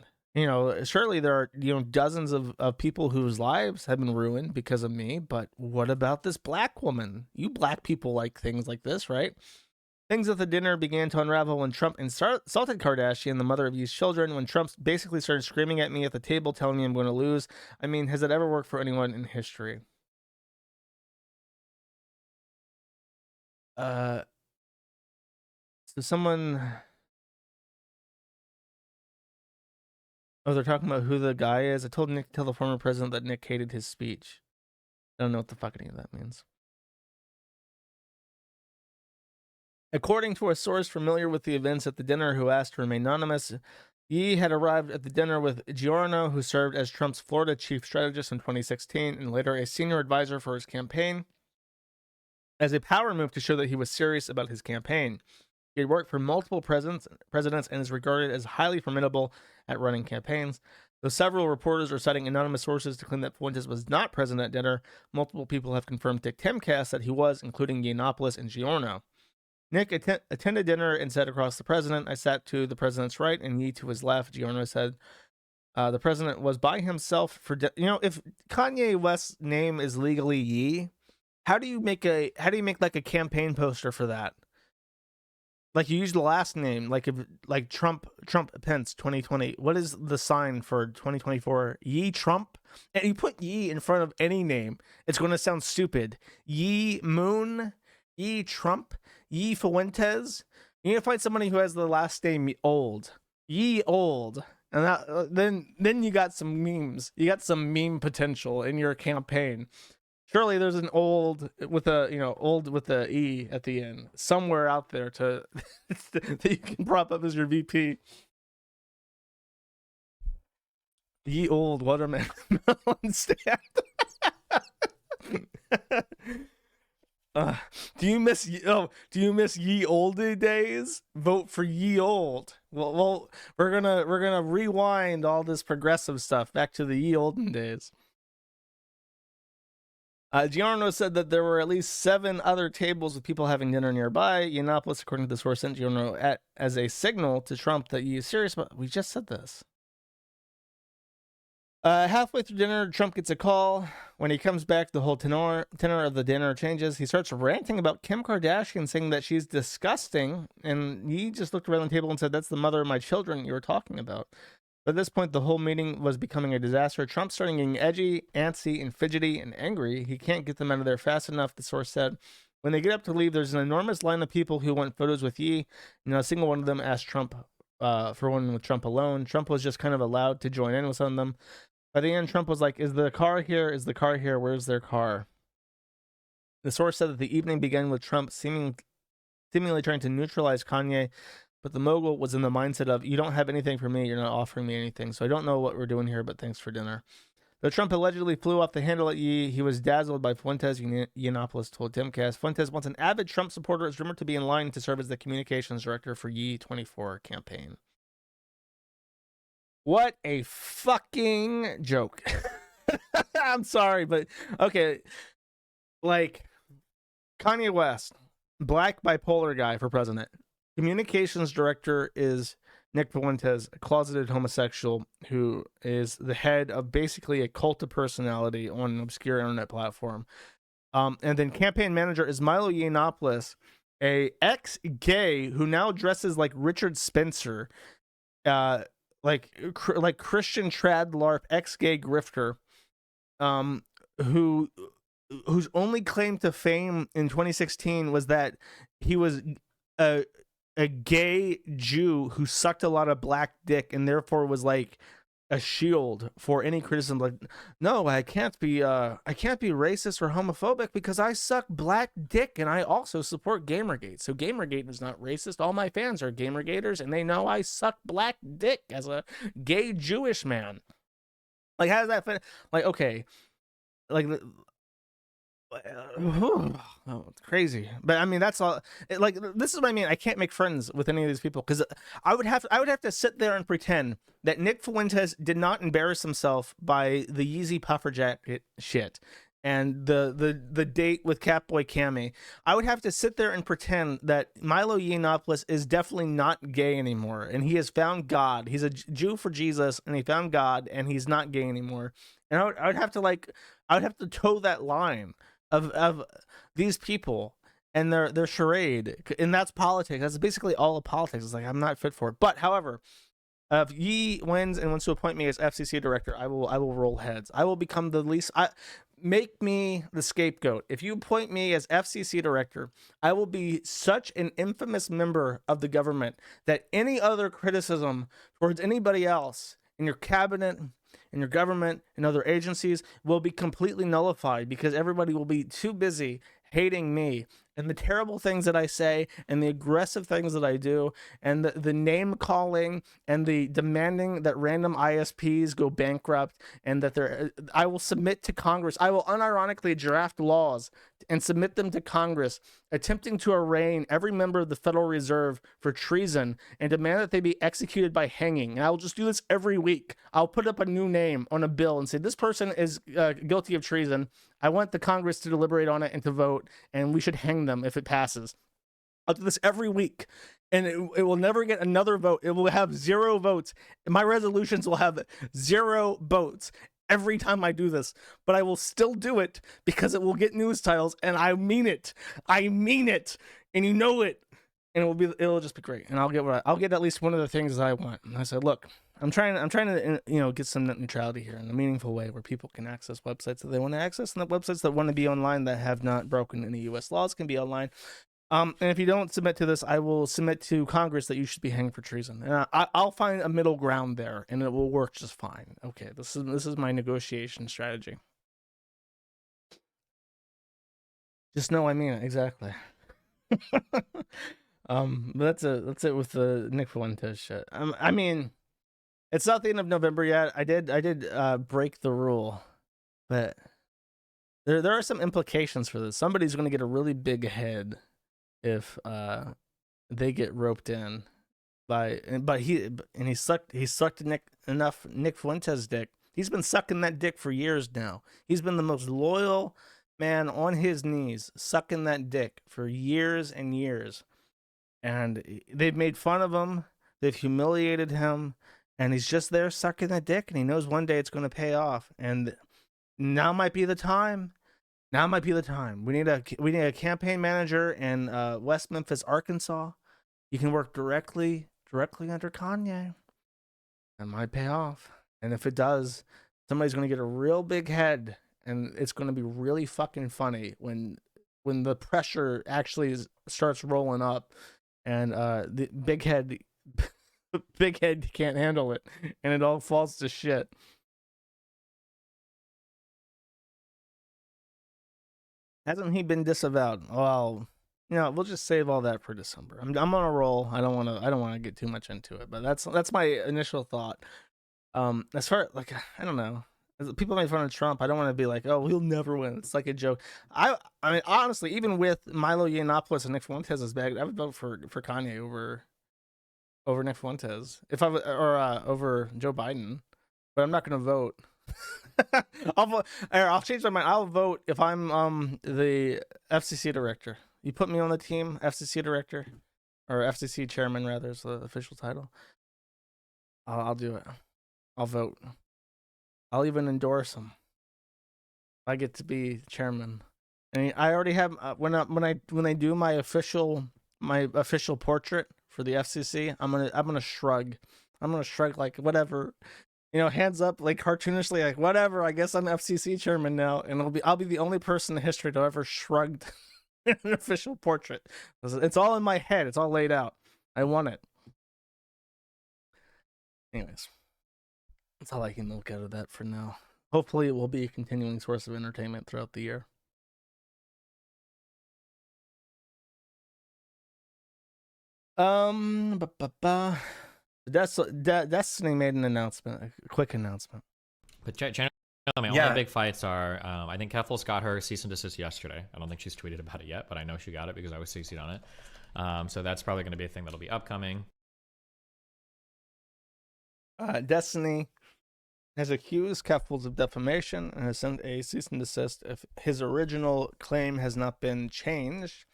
Surely there are, dozens of people whose lives have been ruined because of me, but what about this black woman? You black people like things like this, right? Things at the dinner began to unravel when Trump insulted Kardashian, the mother of Ye's children, when Trump basically started screaming at me at the table, telling me I'm going to lose. I mean, has it ever worked for anyone in history? So someone... Oh, they're talking about who the guy is. I told Nick to tell the former president that Nick hated his speech. I don't know what the fuck any of that means. According to a source familiar with the events at the dinner who asked to remain anonymous, Ye had arrived at the dinner with Giorno, who served as Trump's Florida chief strategist in 2016 and later a senior advisor for his campaign, as a power move to show that he was serious about his campaign. He had worked for multiple presidents and is regarded as highly formidable at running campaigns. Though several reporters are citing anonymous sources to claim that Fuentes was not present at dinner, multiple people have confirmed to Timcast that he was, including Yiannopoulos and Giorno. Nick attended dinner and sat across the president. I sat to the president's right and Ye to his left. Giorno said the president was by himself for if Kanye West's name is legally Ye, how do you make like a campaign poster for that? Like, you use the last name, like Trump Pence 2020. What is the sign for 2024? Ye Trump? And you put Ye in front of any name, it's going to sound stupid. Ye Moon, Ye Trump, Ye Fuentes. You need to find somebody who has the last name Old. Ye Old. And that, then you got some memes. You got some meme potential in your campaign. Surely there's an old with a E at the end somewhere out there to that you can prop up as your VP. Ye old watermelon stand. Do you miss ye olde days? Vote for ye old. Well, we're gonna rewind all this progressive stuff back to the ye olden days. Giorno said that there were at least 7 other tables with people having dinner nearby. Yiannopoulos, according to the source, sent Giorno as a signal to Trump that he is serious about. We just said this. Halfway through dinner, Trump gets a call. When he comes back, the whole tenor of the dinner changes. He starts ranting about Kim Kardashian, saying that she's disgusting. And he just looked around the table and said, "That's the mother of my children you were talking about." But at this point, the whole meeting was becoming a disaster. Trump's starting getting edgy, antsy, and fidgety and angry. He can't get them out of there fast enough, the source said. When they get up to leave, there's an enormous line of people who want photos with Ye. A single one of them asked Trump for one with Trump alone. Trump was just kind of allowed to join in with some of them. By the end, Trump was like, "Is the car here? Is the car here? Where's their car?" The source said that the evening began with Trump seemingly trying to neutralize Kanye, but the mogul was in the mindset of, "You don't have anything for me, you're not offering me anything, so I don't know what we're doing here, but thanks for dinner." Though Trump allegedly flew off the handle at Ye, he was dazzled by Fuentes, Yiannopoulos told Timcast. Fuentes, once an avid Trump supporter, is rumored to be in line to serve as the communications director for Ye 24 campaign. What a fucking joke. I'm sorry, but okay. Like, Kanye West, black bipolar guy for president. Communications director is Nick Fuentes, a closeted homosexual who is the head of basically a cult of personality on an obscure internet platform. And then campaign manager is Milo Yiannopoulos, a ex-gay who now dresses like Richard Spencer, like Christian trad LARP, ex-gay grifter, whose only claim to fame in 2016 was that he was a gay Jew who sucked a lot of black dick and therefore was like a shield for any criticism. Like, no, I can't be racist or homophobic because I suck black dick and I also support Gamergate. So Gamergate is not racist. All my fans are Gamergaters and they know I suck black dick as a gay Jewish man. Like, how does that fit? Like, okay, like, oh, it's crazy. But I mean, that's all. Like, this is what I mean. I can't make friends with any of these people because I would have to sit there and pretend that Nick Fuentes did not embarrass himself by the Yeezy puffer jacket shit and the date with Catboy Cammy. I would have to sit there and pretend that Milo Yiannopoulos is definitely not gay anymore and he has found God. He's a Jew for Jesus and he found God and he's not gay anymore. And I would have to toe that line of these people and their charade, and that's politics. That's basically all of politics. It's like, I'm not fit for it. But however, if Yee wins and wants to appoint me as FCC director, I will roll heads. I will become the least. Make me the scapegoat. If you appoint me as FCC director, I will be such an infamous member of the government that any other criticism towards anybody else in your cabinet, in your government, and other agencies will be completely nullified because everybody will be too busy hating me and the terrible things that I say and the aggressive things that I do and the name calling and the demanding that random ISPs go bankrupt and that I will submit to Congress. I will unironically draft laws and submit them to Congress, attempting to arraign every member of the Federal Reserve for treason and demand that they be executed by hanging. And I will just do this every week. I'll put up a new name on a bill and say, this person is guilty of treason. I want the Congress to deliberate on it and to vote, and we should hang them if it passes. I'll do this every week, and it will never get another vote. It will have 0 votes. My resolutions will have 0 votes every time I do this, but I will still do it because it will get news titles, and I mean it. I mean it, and you know it, and it'll just be great. And I'll get at least one of the things that I want. And I said, look, I'm trying to get some net neutrality here in a meaningful way where people can access websites that they want to access and the websites that want to be online that have not broken any U.S. laws can be online. And if you don't submit to this, I will submit to Congress that you should be hanged for treason. And I'll find a middle ground there, and it will work just fine. Okay, this is my negotiation strategy. Just know I mean it exactly. But that's it with the Nick Fuentes shit. I mean, it's not the end of November yet. I did break the rule, but there are some implications for this. Somebody's going to get a really big head if they get roped in but he sucked Nick Fuentes' dick. He's been sucking that dick for years now. He's been the most loyal man on his knees, sucking that dick for years and years. And they've made fun of him. They've humiliated him. And he's just there sucking that dick. And he knows one day it's going to pay off. And now might be the time. Now might be the time. We need a campaign manager in West Memphis, Arkansas. You can work directly under Kanye. That might pay off. And if it does, somebody's going to get a real big head. And it's going to be really fucking funny when the pressure actually starts rolling up. And the big head can't handle it. And it all falls to shit. Hasn't he been disavowed? Well, we'll just save all that for December. I'm on a roll. I don't want to get too much into it, but that's my initial thought. As far I don't know. People make fun of Trump. I don't want to be like, oh, he'll never win. It's like a joke. I mean, honestly, even with Milo Yiannopoulos and Nick Fuentes' bag, I would vote for Kanye over Nick Fuentes over Joe Biden. But I'm not going to vote. I'll change my mind. I'll vote if I'm the FCC director. You put me on the team, FCC director, or FCC chairman rather is the official title. I'll do it. I'll vote. I'll even endorse him. I get to be chairman. And I already have when I do my official portrait for the FCC, I'm gonna shrug. I'm gonna shrug like whatever. Hands up, like cartoonishly, like whatever. I guess I'm FCC chairman now, and I'll be the only person in history to ever shrugged an official portrait. It's all in my head. It's all laid out. I want it. Anyways, That's all I can look out of that for now. Hopefully, it will be a continuing source of entertainment throughout the year. Destiny made an announcement, a quick announcement. But all the big fights are, I think Keffel's got her cease and desist yesterday. I don't think she's tweeted about it yet, but I know she got it because I was CC'd on it. So that's probably going to be a thing that'll be upcoming. Destiny has accused Keffels of defamation and has sent a cease and desist if his original claim has not been changed.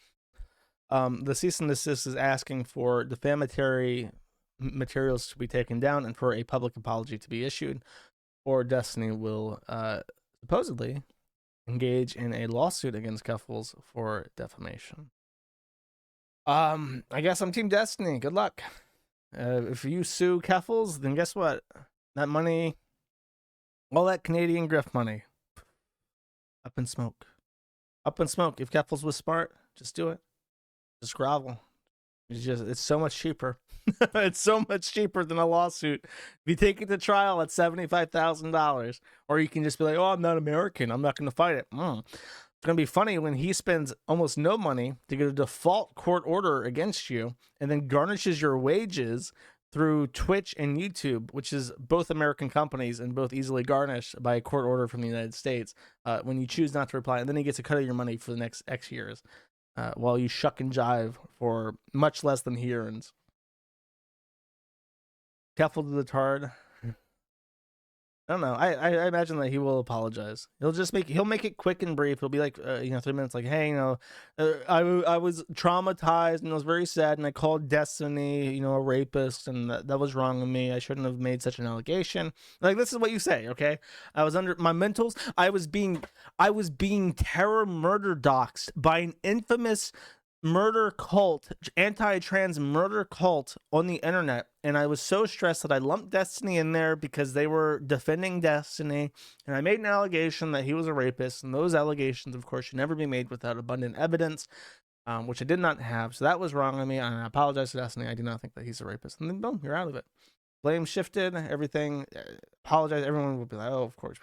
The cease and desist is asking for defamatory materials to be taken down and for a public apology to be issued, or Destiny will supposedly engage in a lawsuit against Keffels for defamation. I guess I'm Team Destiny. Good luck. If you sue Keffels, then guess what? That money, all that Canadian grift money, up in smoke. Up in smoke. If Keffels was smart, just do it. Just grovel. It's so much cheaper. It's so much cheaper than a lawsuit. If you take it to trial at $75,000, or you can just be like, oh, I'm not American, I'm not going to fight it. It's going to be funny when he spends almost no money to get a default court order against you and then garnishes your wages through Twitch and YouTube, which is both American companies and both easily garnished by a court order from the United States when you choose not to reply. And then he gets a cut of your money for the next X years while you shuck and jive for much less than he earns. Keffel to the tard. I don't know. I imagine that he will apologize. He'll make it quick and brief. He'll be like 3 minutes, like, hey, I was traumatized and I was very sad and I called Destiny, a rapist, and that was wrong of me. I shouldn't have made such an allegation. Like, this is what you say, okay? I was under my mentals. I was being terror murder doxxed by an infamous murder cult, anti-trans murder cult on the internet, and I was so stressed that I lumped Destiny in there because they were defending Destiny, and I made an allegation that he was a rapist, and those allegations, of course, should never be made without abundant evidence, which I did not have, so that was wrong on me, and I apologize to Destiny. I do not think that he's a rapist, and then boom, you're out of it. Blame shifted, everything, apologize, everyone will be like, oh, of course,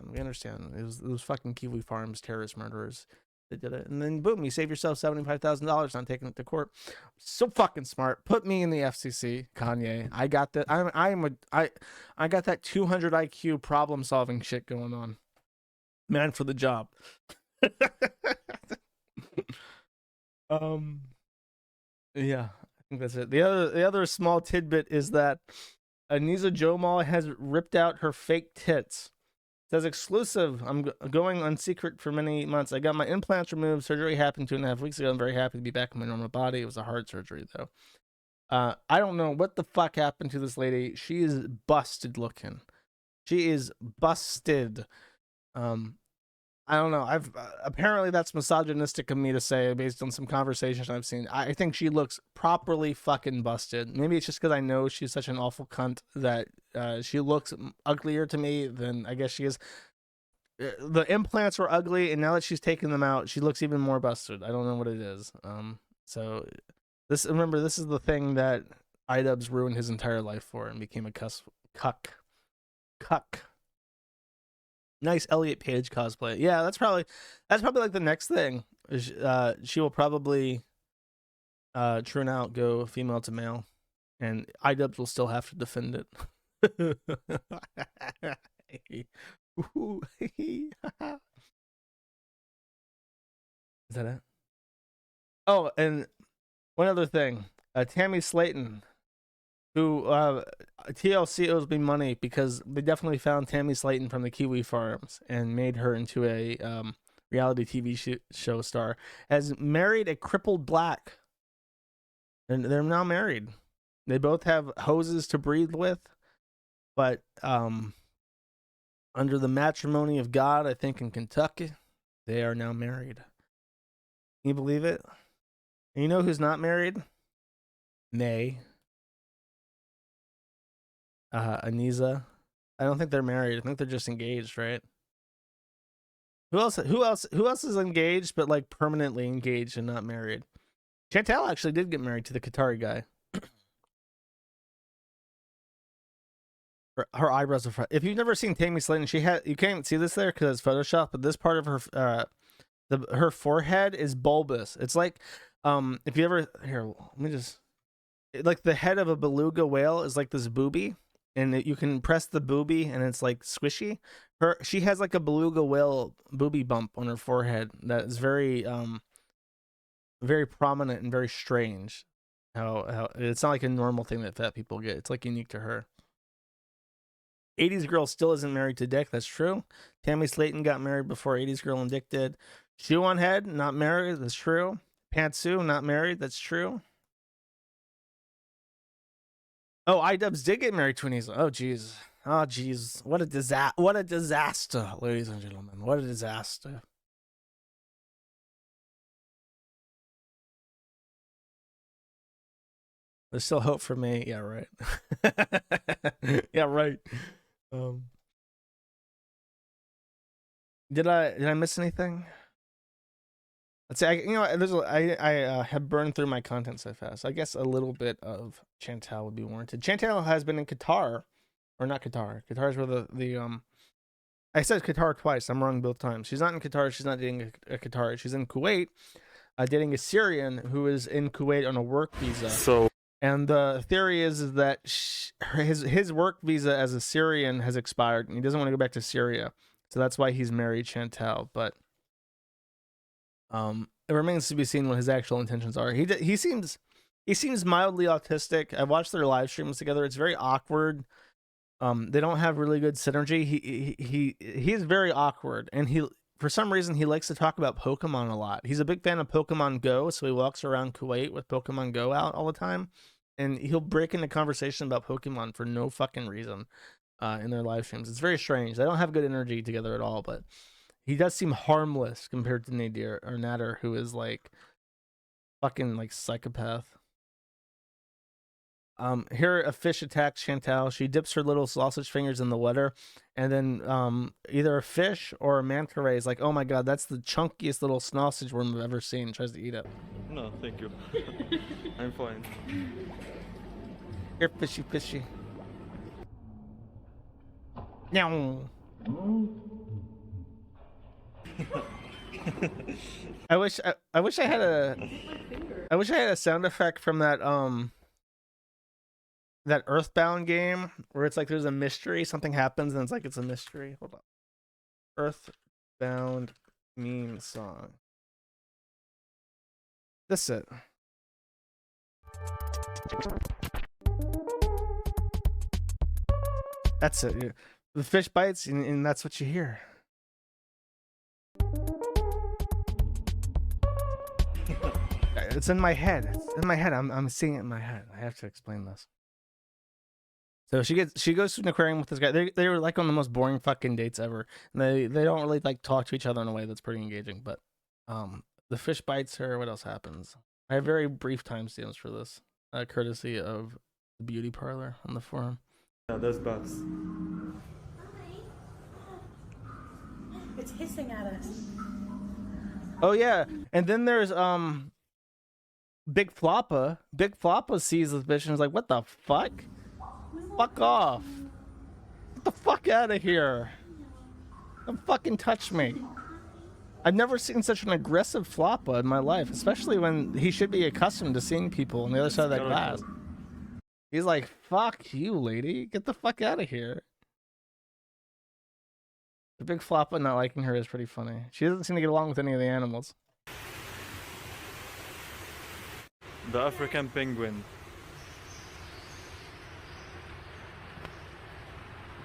we understand. It was fucking Kiwi Farms terrorist murderers. They did it, and then boom, you save yourself $75,000 on taking it to court. So fucking smart. Put me in the FCC, Kanye. I got that. I got that 200 IQ problem solving shit going on. Man for the job. Yeah, I think that's it. The other small tidbit is that Anisa Jomal has ripped out her fake tits. Says exclusive. I'm going on secret for many months. I got my implants removed. Surgery happened 2.5 weeks ago. I'm very happy to be back in my normal body. It was a hard surgery, though. I don't know what the fuck happened to this lady. She is busted looking. She is busted. I don't know. Apparently that's misogynistic of me to say based on some conversations I've seen. I think she looks properly fucking busted. Maybe it's just because I know she's such an awful cunt that she looks uglier to me than I guess she is. The implants were ugly, and now that she's taken them out, she looks even more busted. I don't know what it is. So this is the thing that iDubbbz ruined his entire life for and became a cuck. Nice Elliot Page cosplay. Yeah, that's probably like the next thing. She will probably turn out, go female to male, and iDubbbz will still have to defend it. Is that it? Oh, and one other thing. Tammy Slayton, who TLC owes me money because they definitely found Tammy Slayton from the Kiwi Farms and made her into a reality TV show star, has married a crippled black. And they're now married. They both have hoses to breathe with, but under the matrimony of God, I think in Kentucky, they are now married. Can you believe it? And you know who's not married? May. Anisa. I don't think they're married. I think they're just engaged, right? Who else is engaged but like permanently engaged and not married? Chantal actually did get married to the Qatari guy. Her eyebrows are flat. If you've never seen Tammy Slayton, you can't even see this there because it's Photoshop, but this part of her her forehead is bulbous. It's like if you ever here, let me just like the head of a beluga whale is like this booby, and you can press the booby and it's like squishy. She has like a beluga whale booby bump on her forehead that is very very prominent and very strange. How it's not like a normal thing that fat people get. It's like unique to her. 80s Girl still isn't married to Dick. That's true. Tammy Slayton got married before 80s Girl and Dick did. Shoe on Head, not married. That's true. Pantsu, not married. That's true. Oh, iDubbbz did get married to an Easel. Oh, jeez. Oh, jeez. What a disaster. What a disaster, ladies and gentlemen. What a disaster. There's still hope for me. Yeah, right. Yeah, right. Did I miss anything? Let's say I have burned through my content so fast. I guess a little bit of Chantal would be warranted. Chantal has been in Qatar, or not Qatar. Qatar is where the I said Qatar twice. I'm wrong both times. She's not in Qatar. She's not dating a Qatari. She's in Kuwait, dating a Syrian who is in Kuwait on a work visa. And the theory is that his work visa as a Syrian has expired, and he doesn't want to go back to Syria. So that's why he's married Chantal. But it remains to be seen what his actual intentions are. He seems mildly autistic. I've watched their live streams together. It's very awkward. They don't have really good synergy. He is very awkward, and for some reason he likes to talk about Pokemon a lot. He's a big fan of Pokemon Go, so he walks around Kuwait with Pokemon Go out all the time, and he'll break into conversation about Pokemon for no fucking reason in their live streams. It's very strange. They don't have good energy together at all, but he does seem harmless compared to Nadir or Nader, who is like fucking like psychopath. Here a fish attacks Chantal. She dips her little sausage fingers in the water, and then either a fish or a manta ray is like, oh my god, that's the chunkiest little sausage worm I've ever seen. Tries to eat it. No, thank you. I'm fine. Here, fishy, fishy. Meow. I wish I had a sound effect from that Earthbound game where it's like there's a mystery, something happens and it's like it's a mystery. Hold on. Earthbound meme song. That's it. That's it. The fish bites and that's what you hear. It's in my head. It's in my head. I'm seeing it in my head. I have to explain this. So she goes to an aquarium with this guy. They were like on the most boring fucking dates ever. And they don't really like talk to each other in a way that's pretty engaging. But the fish bites her. What else happens? I have very brief timestamps for this, courtesy of the beauty parlor on the forum. Yeah, there's bats. It's hissing at us. Oh yeah, and then there's Big Floppa. Big Floppa sees this bitch and is like, "What the fuck? Fuck off! Get the fuck out of here! Don't fucking touch me!" I've never seen such an aggressive Floppa in my life, especially when he should be accustomed to seeing people on the other side of that glass. He's like, "Fuck you, lady! Get the fuck out of here!" The Big Floppa not liking her is pretty funny. She doesn't seem to get along with any of the animals. The African penguin.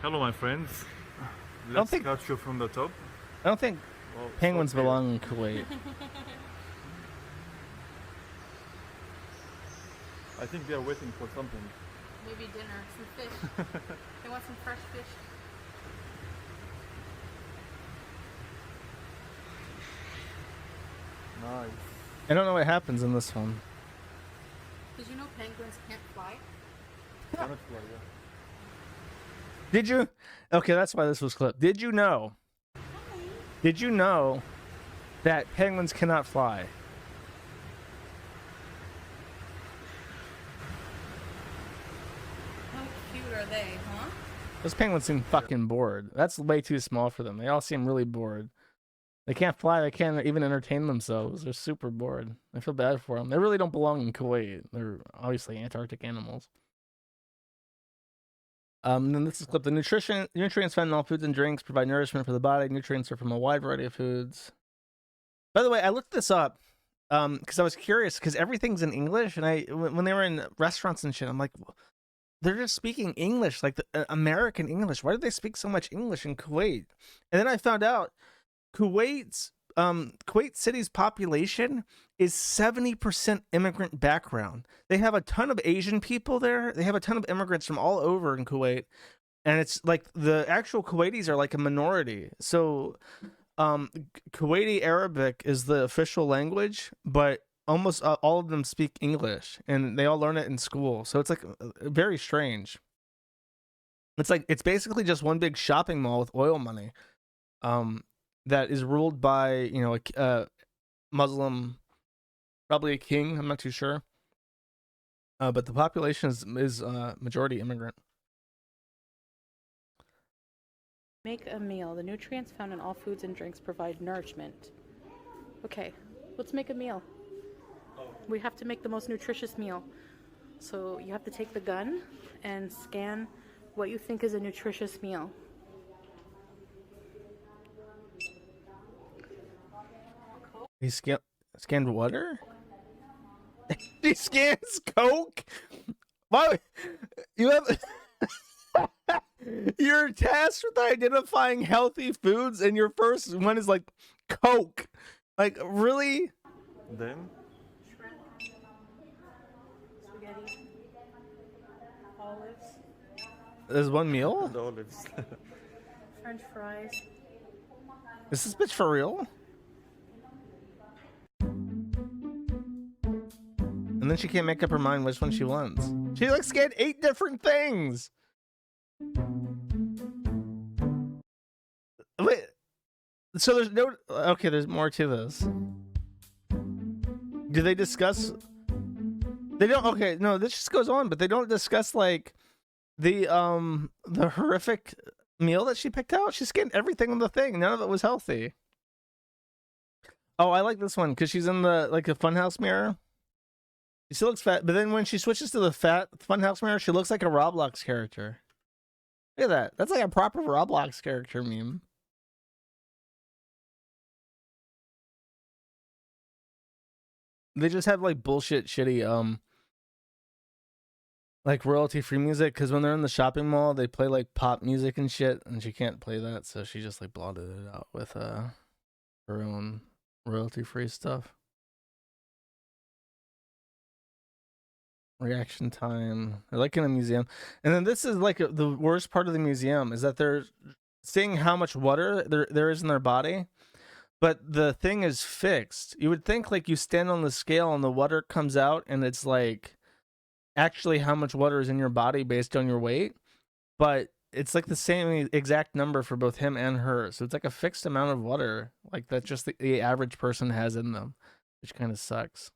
Hello, my friends. Let's catch you from the top. I don't think penguins belong in Kuwait. I think they are waiting for something. Maybe dinner, some fish. They want some fresh fish. Nice. I don't know what happens in this one. Did you know penguins can't fly? Cannot fly, yeah. Did you? Okay, that's why this was clipped. Did you know? Did you know that penguins cannot fly? How cute are they, huh? Those penguins seem fucking bored. That's way too small for them. They all seem really bored. They can't fly. They can't even entertain themselves. They're super bored. I feel bad for them. They really don't belong in Kuwait. They're obviously Antarctic animals. Then this is clip. The nutrients found in all foods and drinks provide nourishment for the body. Nutrients are from a wide variety of foods. By the way, I looked this up because I was curious because everything's in English, and when they were in restaurants and shit, I'm like, they're just speaking English, like the American English. Why do they speak so much English in Kuwait? And then I found out Kuwait City's population is 70% immigrant background. They have a ton of Asian people there. They have a ton of immigrants from all over in Kuwait. And it's like the actual Kuwaitis are like a minority. So Kuwaiti Arabic is the official language, but almost all of them speak English, and they all learn it in school. So it's like very strange. It's basically just one big shopping mall with oil money. That is ruled by, a Muslim, probably a king. I'm not too sure. But the population is majority immigrant. Make a meal. The nutrients found in all foods and drinks provide nourishment. Okay, let's make a meal. We have to make the most nutritious meal. So you have to take the gun and scan what you think is a nutritious meal. He scanned water? He scans Coke? Why? You have... You're tasked with identifying healthy foods, and your first one is like Coke. Like, really? Then? Spaghetti. Olives. There's one meal? The olives. French fries. Is this bitch for real? And then she can't make up her mind which one she wants. She like scanned 8 different things. Wait. So there's no... Okay, there's more to this. Do they discuss... They don't... Okay, no, this just goes on, but they don't discuss, like, the horrific meal that she picked out. She scanned everything on the thing. None of it was healthy. Oh, I like this one, because she's in the, like, a funhouse mirror. She still looks fat, but then when she switches to the fat funhouse mirror, she looks like a Roblox character. Look at that. That's like a proper Roblox character meme. They just have like bullshit shitty like royalty free music, because when they're in the shopping mall they play like pop music and shit, and she can't play that, so she just like blotted it out with her own royalty free stuff. Reaction time. They're like in a museum. And then this is like the worst part of the museum is that they're seeing how much water there is in their body, but the thing is fixed. You would think like you stand on the scale and the water comes out and it's like actually how much water is in your body based on your weight, but it's like the same exact number for both him and her. So it's like a fixed amount of water like that just the average person has in them, which kind of sucks.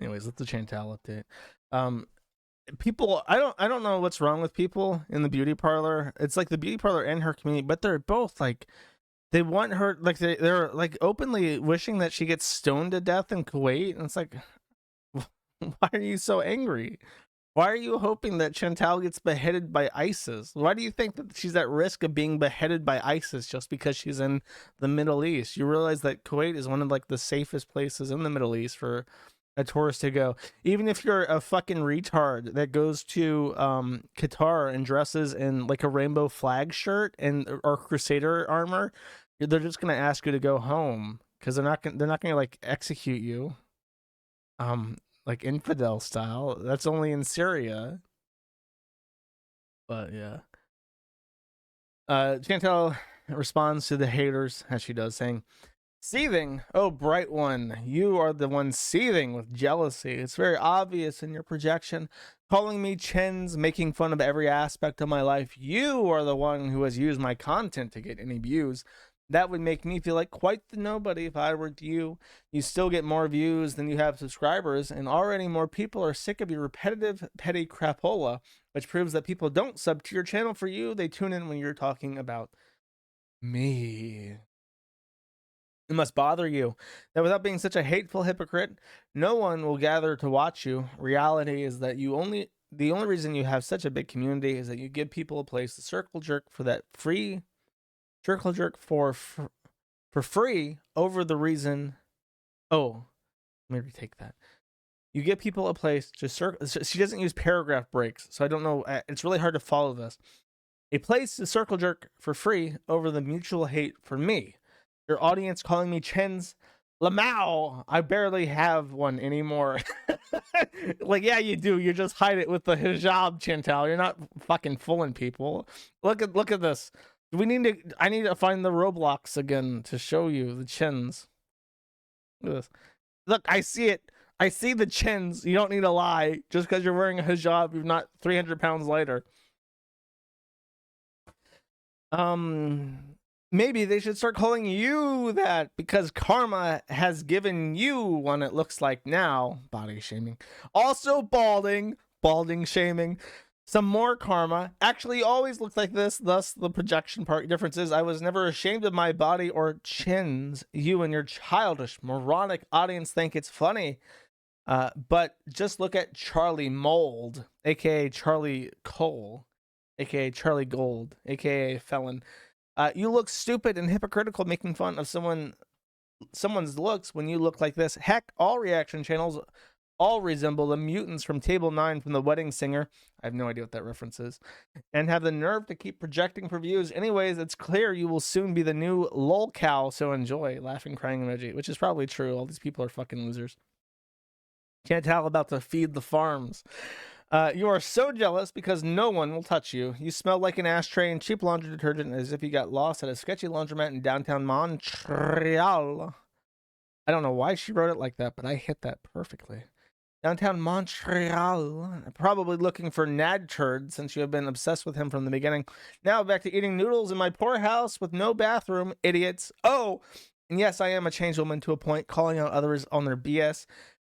Anyways, let's the Chantal update. People, I don't know what's wrong with people in the beauty parlor. It's like the beauty parlor and her community, but they're both like, they want her, like they're like openly wishing that she gets stoned to death in Kuwait. And it's like, why are you so angry? Why are you hoping that Chantal gets beheaded by ISIS? Why do you think that she's at risk of being beheaded by ISIS just because she's in the Middle East? You realize that Kuwait is one of like the safest places in the Middle East for a tourist to go. Even if you're a fucking retard that goes to Qatar and dresses in like a rainbow flag shirt and or crusader armor, they're just gonna ask you to go home because they're not gonna like execute you like infidel style. That's only in Syria. But yeah, Chantal responds to the haters as she does, saying, "Seething, oh bright one, you are the one seething with jealousy. It's very obvious in your projection, calling me chins, making fun of every aspect of my life. You are the one who has used my content to get any views. That would make me feel like quite the nobody if I were you. You still get more views than you have subscribers, and already more people are sick of your repetitive, petty crapola, which proves that people don't sub to your channel for you. They tune in when you're talking about me. It must bother you that without being such a hateful hypocrite, no one will gather to watch you. Reality is that the only reason you have such a big community is that you give people a place to circle jerk for that free circle jerk for free over the reason. Oh, let me retake that. You give people a place to circle. She doesn't use paragraph breaks, so I don't know. It's really hard to follow this. A place to circle jerk for free over the mutual hate for me. Your audience calling me Chen's Lamau. I barely have one anymore. Like, yeah, you do. You just hide it with the hijab, Chantal. You're not fucking fooling people. Look at this. I need to find the Roblox again to show you the chins. Look at this. Look, I see it. I see the chins. You don't need to lie. Just because you're wearing a hijab, you're not 300 pounds lighter. Maybe they should start calling you that because karma has given you one, it looks like now. Body shaming. Also balding shaming. Some more karma. Actually always looked like this, thus the projection part difference is I was never ashamed of my body or chins. You and your childish, moronic audience think it's funny. But just look at Charlie Mold, aka Charlie Cole, aka Charlie Gold, aka Felon. You look stupid and hypocritical making fun of someone's looks when you look like this. Heck, all reaction channels all resemble the mutants from Table 9 from The Wedding Singer. I have no idea what that reference is. And have the nerve to keep projecting for views. Anyways, it's clear you will soon be the new lol cow, so enjoy. Laughing, crying emoji, which is probably true. All these people are fucking losers. Can't tell about to feed the farms. You are so jealous because no one will touch you. You smell like an ashtray and cheap laundry detergent as if you got lost at a sketchy laundromat in downtown Montreal. I don't know why she wrote it like that, but I hit that perfectly. Downtown Montreal. Probably looking for Nad Turd since you have been obsessed with him from the beginning. Now back to eating noodles in my poor house with no bathroom, idiots. Oh, and yes, I am a changed woman to a point. Calling out others on their BS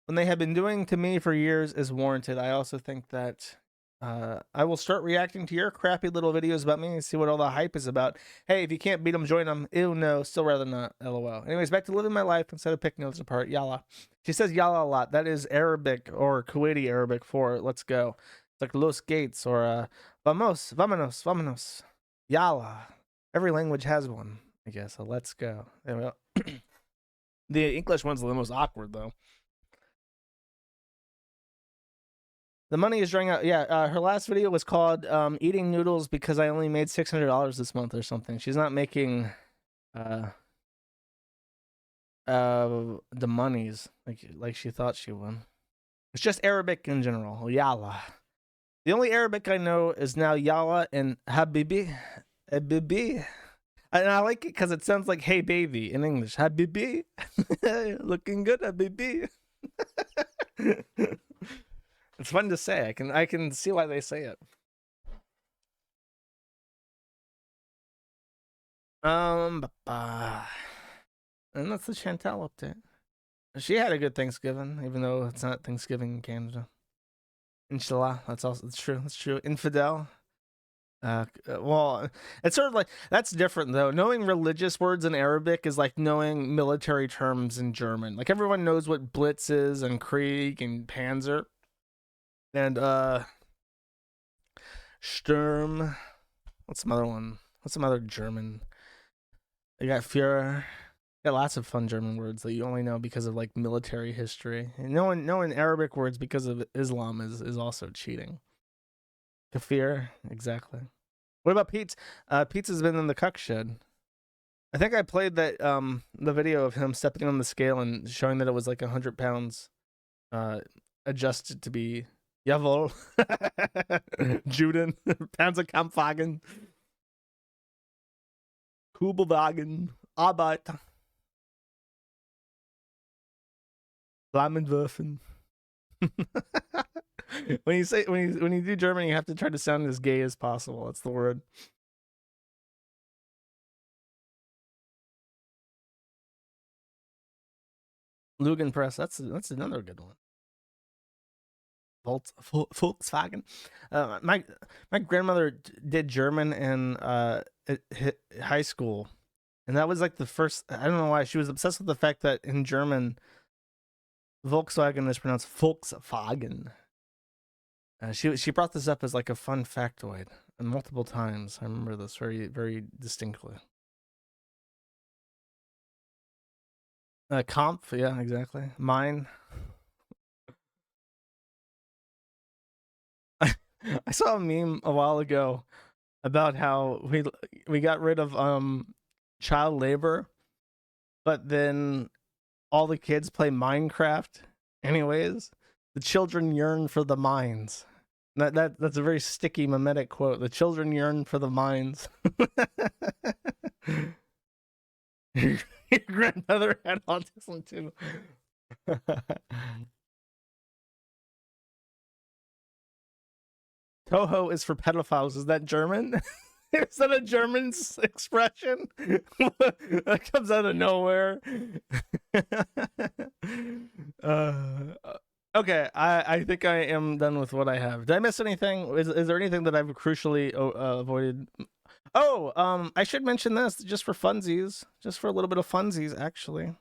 when they have been doing to me for years is warranted. I also think that I will start reacting to your crappy little videos about me and see what all the hype is about. Hey, if you can't beat them, join them. Ew, no, still rather not. LOL. Anyways, back to living my life instead of picking others apart. Yalla. She says yalla a lot. That is Arabic or Kuwaiti Arabic for let's go. It's like Los Gates or vamos, vámonos, vámonos. Yalla. Every language has one, I guess. So let's go. Anyway, the English one's the most awkward, though. The money is running out. Yeah, her last video was called "Eating Noodles Because I Only Made $600 this month" or something. She's not making the monies like she thought she would. It's just Arabic in general. Yalla. The only Arabic I know is now yalla and habibi, habibi, and I like it because it sounds like "Hey baby" in English. Habibi, looking good, habibi. It's fun to say. I can see why they say it. And that's the Chantal update. She had a good Thanksgiving, even though it's not Thanksgiving in Canada. Inshallah, that's true. That's true. Infidel. Well, it's sort of like that's different though. Knowing religious words in Arabic is like knowing military terms in German. Like everyone knows what Blitz is and Krieg and Panzer. And Sturm. What's some other one? What's some other German? You got Führer. You got lots of fun German words that you only know because of like military history. And knowing Arabic words because of Islam is also cheating. Kafir, exactly. What about Pete? Pete's been in the cuck shed. I think I played that the video of him stepping on the scale and showing that it was like 100 pounds adjusted to be Jawohl. Juden. Panzerkampfwagen. Kubelwagen. Arbeit. Flammenwerfen. when you do German, you have to try to sound as gay as possible. That's the word. Lugenpress. That's another good one. Volkswagen. My grandmother did German in high school, and that was like the first. I don't know why she was obsessed with the fact that in German, Volkswagen is pronounced Volkswagen. She brought this up as like a fun factoid multiple times. I remember this very, very distinctly. Kampf, yeah, exactly. Mine. I saw a meme a while ago about how we got rid of child labor, but then all the kids play Minecraft anyways. The children yearn for the mines. That's a very sticky mimetic quote. The children yearn for the mines. Your grandmother had autism too. Toho is for pedophiles. Is that German? Is that a German expression? That comes out of nowhere. Okay, I think I am done with what I have. Did I miss anything? Is there anything that I've crucially avoided? Oh, I should mention this just for funsies, just for a little bit of funsies, actually.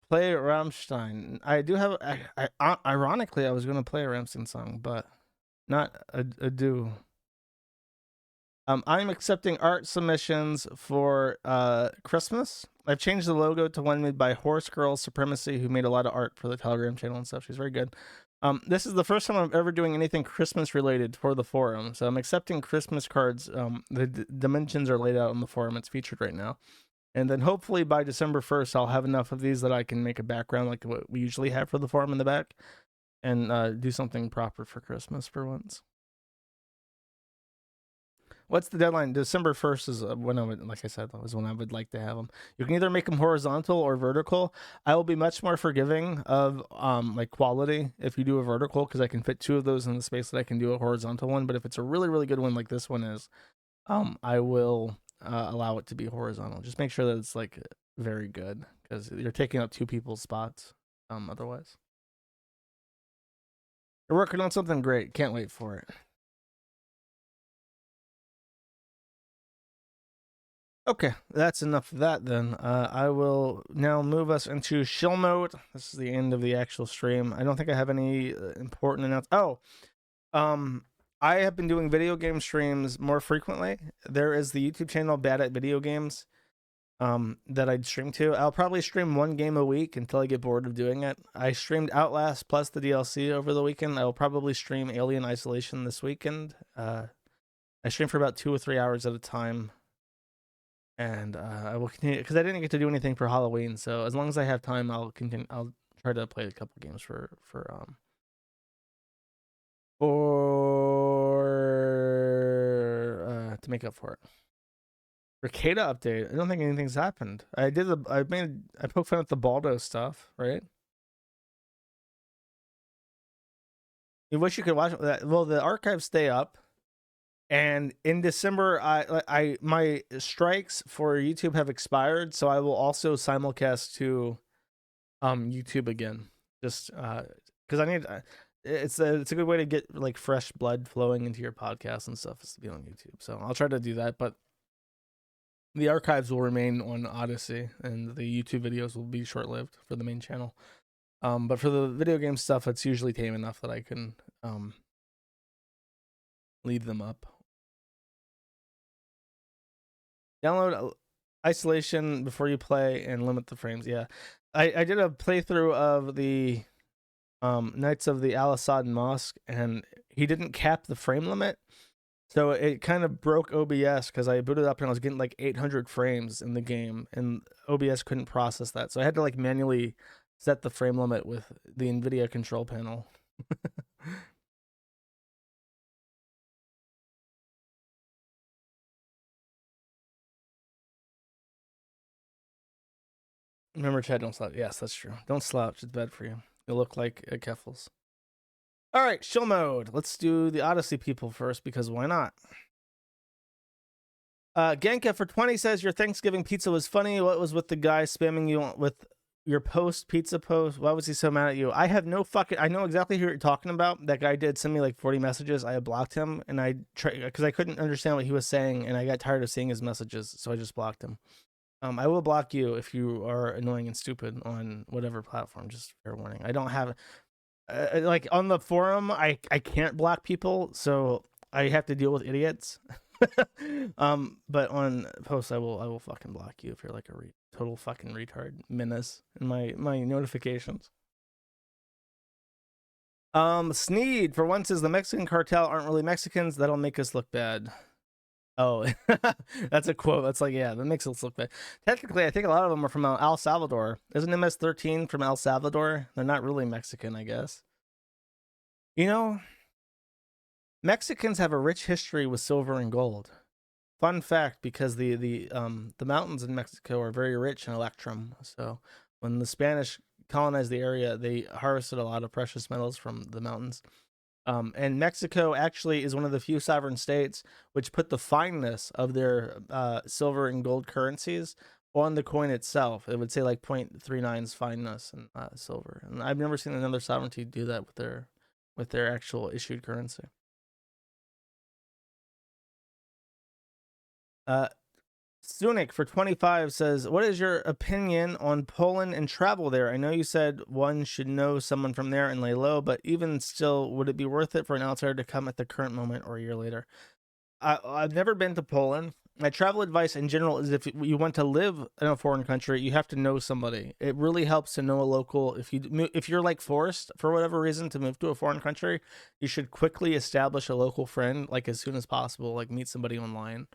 Play Rammstein. I do have. Ironically, I was going to play a Rammstein song, but not a do. I'm accepting art submissions for Christmas. I've changed the logo to one made by Horse Girl Supremacy, who made a lot of art for the Telegram channel and stuff. She's very good. This is the first time I'm ever doing anything Christmas related for the forum, so I'm accepting Christmas cards. The dimensions are laid out on the forum. It's featured right now. And then hopefully by December 1st, I'll have enough of these that I can make a background like what we usually have for the forum in the back, and do something proper for Christmas for once. What's the deadline? December 1st is when I would, like I said, is when I would like to have them. You can either make them horizontal or vertical. I will be much more forgiving of like quality if you do a vertical, because I can fit 2 of those in the space that I can do a horizontal one. But if it's a really, really good one like this one is, I will allow it to be horizontal. Just make sure that it's like very good, because you're taking up 2 people's spots otherwise. You're working on something great. Can't wait for it. Okay, that's enough of that then. I will now move us into chill mode. This is the end of the actual stream. I don't think I have any important announcements. I have been doing video game streams more frequently. There is the YouTube channel Bad at Video Games that I'd stream to. I'll probably stream 1 game a week until I get bored of doing it. I streamed Outlast plus the DLC over the weekend. I will probably stream Alien Isolation this weekend. I stream for about 2 or 3 hours at a time. And I will continue, because I didn't get to do anything for Halloween. So as long as I have time, I'll continue. I'll try to play a couple games to make up for it. Ricada update. I don't think anything's happened. I poked fun at the Baldo stuff, right? You wish you could watch that. Well, the archives stay up. And in December, my strikes for YouTube have expired, so I will also simulcast to YouTube again. Just because I need it's a good way to get like fresh blood flowing into your podcast and stuff, is to be on YouTube. So I'll try to do that, but the archives will remain on Odyssey, and the YouTube videos will be short-lived for the main channel. But for the video game stuff, it's usually tame enough that I can leave them up. Download Isolation before you play and limit the frames. Yeah, I did a playthrough of the Knights of the Al-Asad Mosque, and he didn't cap the frame limit, so it kind of broke OBS, because I booted up and I was getting like 800 frames in the game, and OBS couldn't process that, so I had to like manually set the frame limit with the NVIDIA control panel. Remember, Chad, don't slouch. Yes, that's true. Don't slouch. It's bad for you. You'll look like a Keffels. All right, chill mode. Let's do the Odyssey people first, because why not? Genka for 20 says your Thanksgiving pizza was funny. What was with the guy spamming you with your pizza post? Why was he so mad at you? I have no fucking. I know exactly who you're talking about. That guy did send me like 40 messages. I blocked him, and I because I couldn't understand what he was saying, and I got tired of seeing his messages, so I just blocked him. I will block you if you are annoying and stupid on whatever platform. Just fair warning. I don't have like on the forum. I can't block people, so I have to deal with idiots. But on posts, I will fucking block you if you're like a total fucking retard menace in my notifications. Sneed for once says the Mexican cartel aren't really Mexicans. That'll make us look bad. Oh, that's a quote. That's like, yeah, that makes us look bad. Technically, I think a lot of them are from El Salvador. Isn't MS-13 from El Salvador? They're not really Mexican, I guess. You know, Mexicans have a rich history with silver and gold. Fun fact, because the mountains in Mexico are very rich in electrum. So when the Spanish colonized the area, they harvested a lot of precious metals from the mountains. And Mexico actually is one of the few sovereign states which put the fineness of their silver and gold currencies on the coin itself. It would say like 0.39's fineness and silver. And I've never seen another sovereignty do that with their actual issued currency. Sunik for 25 says, what is your opinion on Poland and travel there? I know you said one should know someone from there and lay low, but even still, would it be worth it for an outsider to come at the current moment or a year later? I've never been to Poland. My travel advice in general is if you want to live in a foreign country, you have to know somebody. It really helps to know a local. If you're like forced for whatever reason to move to a foreign country, you should quickly establish a local friend, like as soon as possible, like meet somebody online.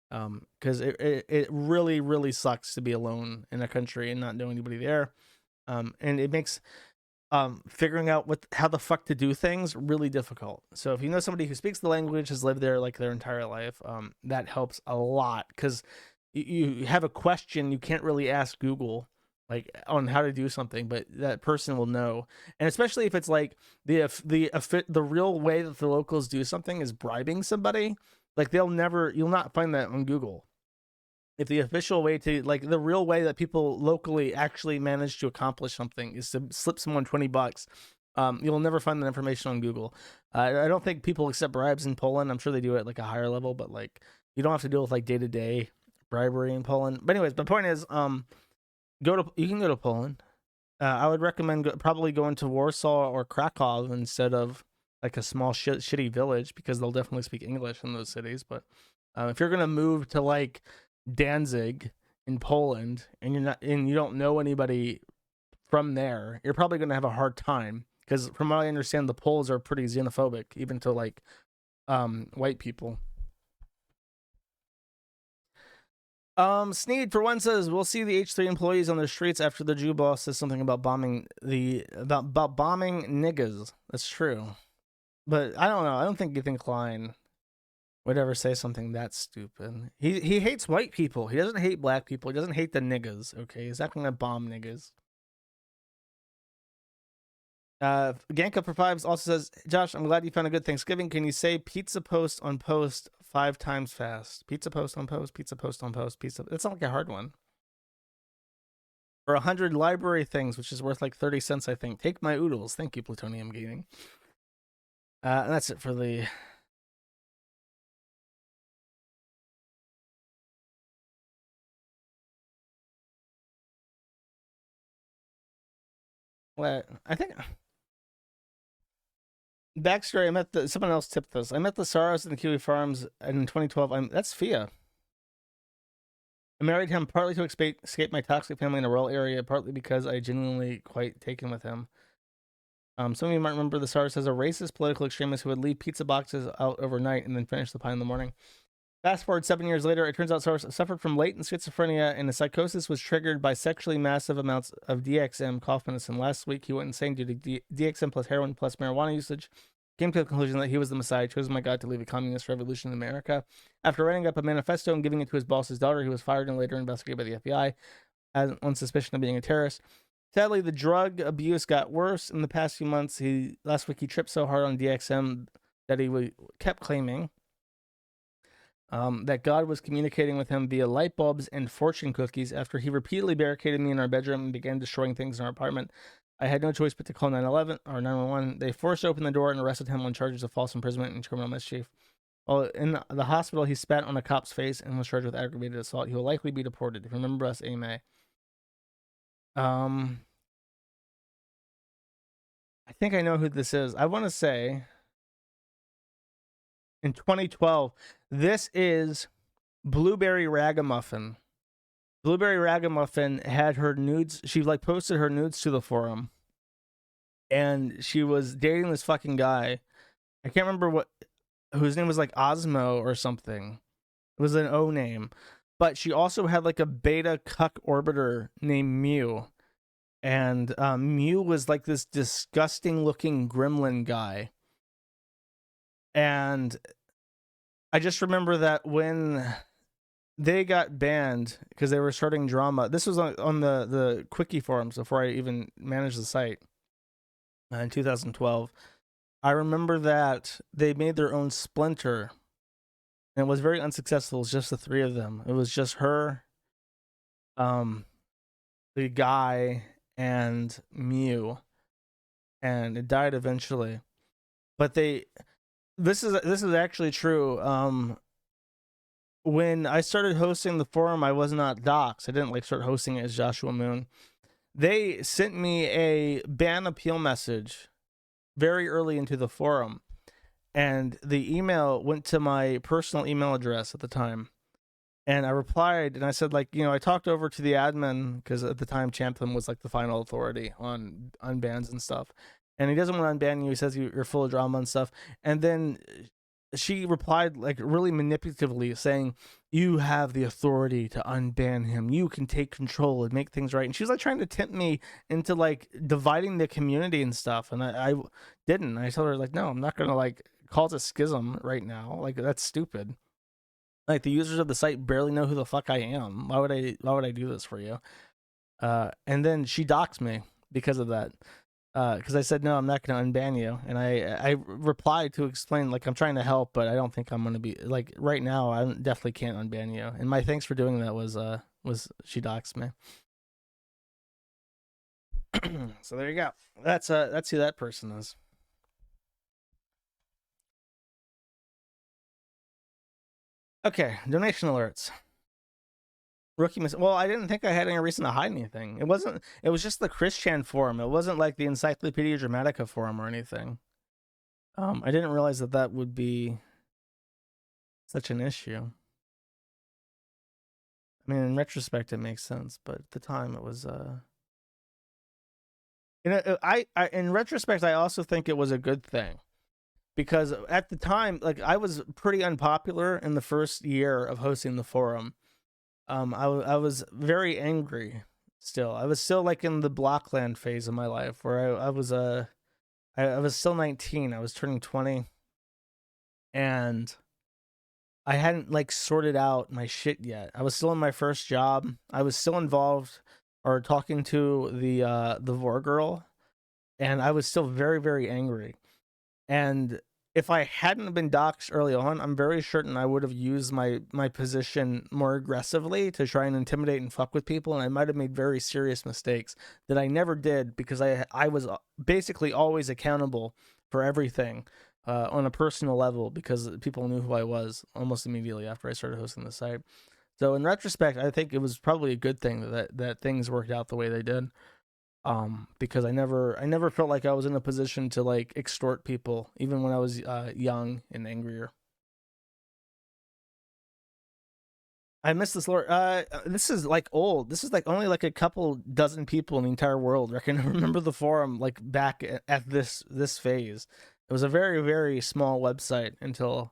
Because it really, really sucks to be alone in a country and not know anybody there. And it makes figuring out how the fuck to do things really difficult. So if you know somebody who speaks the language, has lived there like their entire life, that helps a lot. Because you have a question, you can't really ask Google like on how to do something, but that person will know. And especially if it's like the real way that the locals do something is bribing somebody. Like you'll not find that on Google. If the official way to, like the real way that people locally actually manage to accomplish something is to slip someone $20, you'll never find that information on Google. I don't think people accept bribes in Poland. I'm sure they do it at like a higher level, but like you don't have to deal with like day-to-day bribery in Poland. But anyways, my point is, you can go to Poland. I would recommend probably going to Warsaw or Krakow instead of like a small shitty village, because they'll definitely speak English in those cities. But if you're gonna move to like Danzig in Poland and you don't know anybody from there, you're probably gonna have a hard time, because from what I understand, the Poles are pretty xenophobic, even to like white people. Sneed for one says, we'll see the H3 employees on the streets after the Jew boss says something about bombing niggas. That's true. But I don't know. I don't think Ethan Klein would ever say something that stupid. He hates white people. He doesn't hate black people. He doesn't hate the niggas, okay? He's not going to bomb niggas. Ganka for 5 also says, Josh, I'm glad you found a good Thanksgiving. Can you say pizza post on post 5 times fast? Pizza post on post, pizza post on post, pizza. It's not like a hard one. For 100 library things, which is worth like 30 cents, I think. Take my oodles. Thank you, Plutonium Gaming. And that's it for the... Well, I think... Backstory, someone else tipped this. I met the Saros in the Kiwi Farms in 2012. That's Fia. I married him partly to escape my toxic family in a rural area, partly because I genuinely quite taken with him. Some of you might remember the Saros as a racist political extremist who would leave pizza boxes out overnight and then finish the pie in the morning. Fast forward 7 years later, it turns out Saros suffered from latent schizophrenia, and the psychosis was triggered by sexually massive amounts of DXM cough medicine. Last week, he went insane due to DXM plus heroin plus marijuana usage. Came to the conclusion that he was the Messiah, chosen by God to lead a communist revolution in America. After writing up a manifesto and giving it to his boss's daughter, he was fired and later investigated by the FBI on suspicion of being a terrorist. Sadly, the drug abuse got worse in the past few months. Last week he tripped so hard on DXM that he kept claiming that God was communicating with him via light bulbs and fortune cookies after he repeatedly barricaded me in our bedroom and began destroying things in our apartment. I had no choice but to call 911 or 911. They forced open the door and arrested him on charges of false imprisonment and criminal mischief. While in the hospital, he spat on a cop's face and was charged with aggravated assault. He will likely be deported. If you remember us, AMA. I think I know who this is. I want to say in 2012, this is Blueberry Ragamuffin. Blueberry Ragamuffin had her nudes. She like posted her nudes to the forum, and she was dating this fucking guy. I can't remember whose name was like Osmo or something. It was an O name, but she also had like a beta cuck orbiter named Mew, and Mew was like this disgusting looking gremlin guy. And I just remember that when they got banned because they were starting drama. This was on the Quickie forums before I even managed the site in 2012. I remember that they made their own splinter, and it was very unsuccessful. It was just the three of them. It was just her, the guy, and Mew, and it died eventually. But this is actually true. When I started hosting the forum, I was not doxxed. I didn't like start hosting it as Joshua Moon. They sent me a ban appeal message very early into the forum, and the email went to my personal email address at the time. And I replied, and I said, like, I talked over to the admin, because at the time Champlin was like the final authority on bans and stuff. And he doesn't want to unban you. He says you're full of drama and stuff. And then she replied like really manipulatively saying, you have the authority to unban him. You can take control and make things right. And she was like trying to tempt me into like dividing the community and stuff. And I didn't. I told her like, no, I'm not going to like cause a schism right now. Like that's stupid. Like the users of the site barely know who the fuck I am. Why would I do this for you? And then she doxed me because of that. Because I said, no, I'm not going to unban you. And I replied to explain, like, I'm trying to help, but I don't think I'm going to be, like, right now, I definitely can't unban you. And my thanks for doing that was she doxed me. So there you go. That's who that person is. Okay, donation alerts. Rookie miss. Well, I didn't think I had any reason to hide anything. It was just the Christian forum. It wasn't like the Encyclopedia Dramatica forum or anything. I didn't realize that would be such an issue. I mean, in retrospect, it makes sense, but at the time, it was. In retrospect, I also think it was a good thing, because at the time, like I was pretty unpopular in the first year of hosting the forum. I was very angry still. I was still like in the Blockland phase of my life where I was still 19. I was turning 20, and I hadn't like sorted out my shit yet. I was still in my first job. I was still involved or talking to the Vor girl, and I was still very, very angry. And if I hadn't been doxxed early on, I'm very certain I would have used my position more aggressively to try and intimidate and fuck with people, and I might have made very serious mistakes that I never did because I was basically always accountable for everything on a personal level because people knew who I was almost immediately after I started hosting the site. So in retrospect, I think it was probably a good thing that things worked out the way they did. Because I never felt like I was in a position to like extort people, even when I was young and angrier. I miss this lore. This is like old. This is like only like a couple dozen people in the entire world. I can remember the forum like back at this phase. It was a very, very small website until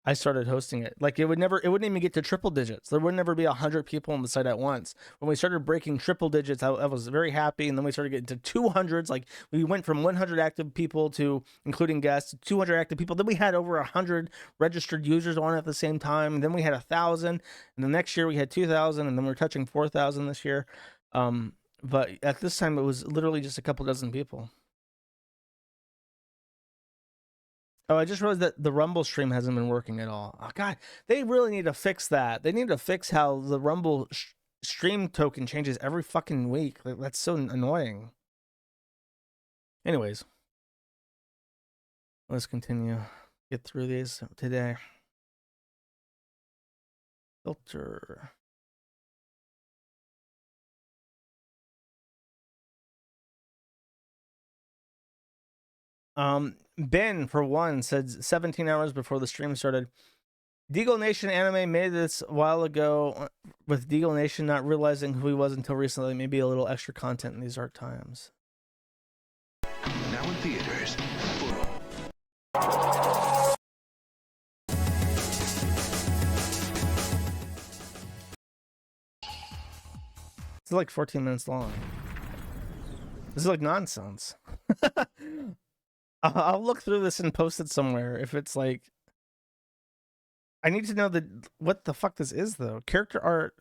I started hosting it. Like it wouldn't even get to triple digits. There would never be 100 people on the site at once. When we started breaking triple digits, I was very happy. And then we started getting to 200s. Like we went from 100 active people to, including guests, 200 active people. Then we had over 100 registered users on at the same time. And then we had 1,000. And the next year we had 2,000. And then we're touching 4,000 this year. But at this time, it was literally just a couple dozen people. Oh, I just realized that the Rumble stream hasn't been working at all. Oh, God, they really need to fix that. They need to fix how the Rumble stream token changes every fucking week. Like, that's so annoying. Anyways, let's continue. Get through these today. Filter. Ben, for one, said 17 hours before the stream started. Deagle Nation Anime made this a while ago with Deagle Nation not realizing who he was until recently. Maybe a little extra content in these dark times. Now in theaters. It's like 14 minutes long. This is like nonsense. I'll look through this and post it somewhere if it's like... I need to know what the fuck this is, though. Character art...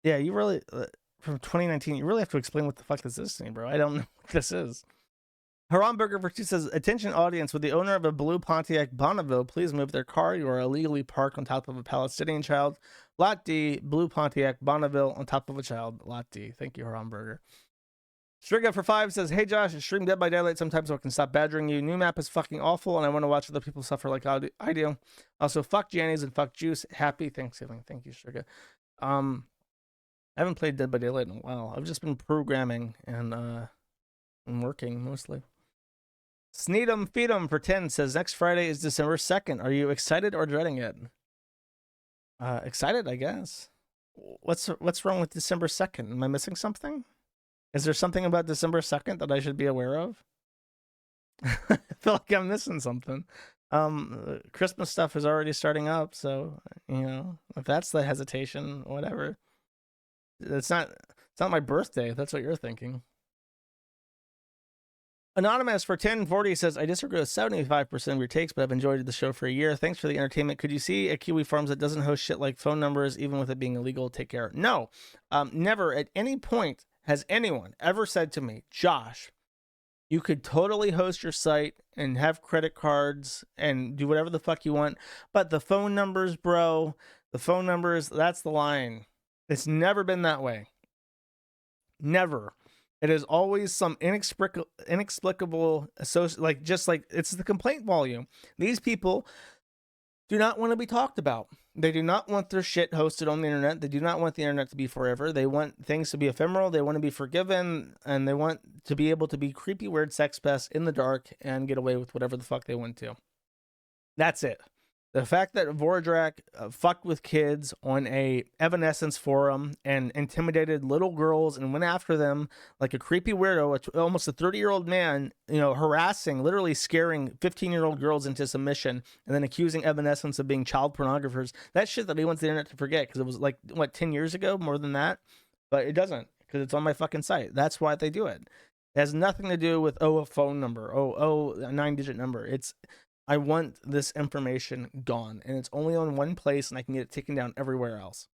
Yeah, you really... from 2019, you really have to explain what the fuck this is to me, bro. I don't know what this is. Haramburger for 2 says, attention audience, would the owner of a blue Pontiac Bonneville please move their car? You are illegally parked on top of a Palestinian child. Lot D, blue Pontiac Bonneville on top of a child. Lot D. Thank you, Haramburger. Striga for 5 says, hey Josh, stream Dead by Daylight sometimes so I can stop badgering you. New map is fucking awful and I want to watch other people suffer like I do. Also, fuck Jannies and fuck Juice. Happy Thanksgiving. Thank you, Striga. I haven't played Dead by Daylight in a while. I've just been programming and working mostly. Sneed'em Feed'em for 10 says, next Friday is December 2nd. Are you excited or dreading it? Excited, I guess. What's wrong with December 2nd? Am I missing something? Is there something about December 2nd that I should be aware of? I feel like I'm missing something. Christmas stuff is already starting up, so, you know, if that's the hesitation, whatever. It's not my birthday, if that's what you're thinking. Anonymous for 1040 says, I disagree with 75% of your takes, but I've enjoyed the show for a year. Thanks for the entertainment. Could you see a Kiwi Farms that doesn't host shit like phone numbers, even with it being illegal? Take care. No, never at any point has anyone ever said to me, Josh, you could totally host your site and have credit cards and do whatever the fuck you want. But the phone numbers, bro, the phone numbers, that's the line. It's never been that way. Never. It is always some inexplicable like it's the complaint volume. These people do not want to be talked about. They do not want their shit hosted on the internet. They do not want the internet to be forever. They want things to be ephemeral. They want to be forgiven, and they want to be able to be creepy, weird sex pests in the dark and get away with whatever the fuck they want to. That's it. The fact that Voradrak fucked with kids on a Evanescence forum and intimidated little girls and went after them like a creepy weirdo, almost a 30-year-old man, you know, harassing, literally scaring 15-year-old girls into submission and then accusing Evanescence of being child pornographers. That shit that he wants the internet to forget because it was like, what, 10 years ago? More than that? But it doesn't because it's on my fucking site. That's why they do it. It has nothing to do with, a phone number, a 9-digit number. It's... I want this information gone, and it's only on one place, and I can get it taken down everywhere else.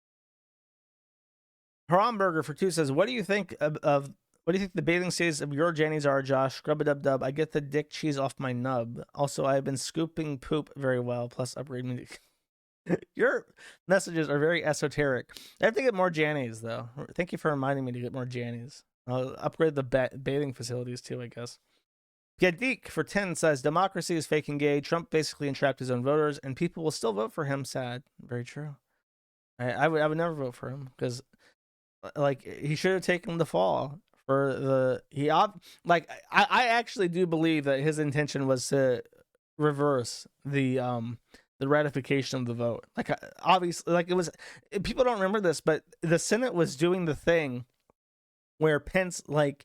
Haramburger for 2 says, what do you think what do you think the bathing stages of your Jannies are, Josh? Scrub-a-dub-dub. I get the dick cheese off my nub. Also, I've been scooping poop very well, plus upgrade me. Your messages are very esoteric. I have to get more Jannies, though. Thank you for reminding me to get more Jannies. I'll upgrade the bathing facilities, too, I guess. Gadik for 10 says, democracy is fake and gay. Trump basically entrapped his own voters, and people will still vote for him. Sad. Very true. I would never vote for him because, like, he should have taken the fall for I actually do believe that his intention was to reverse the ratification of the vote. Like, obviously, like, it was, people don't remember this, but the Senate was doing the thing where Pence, like,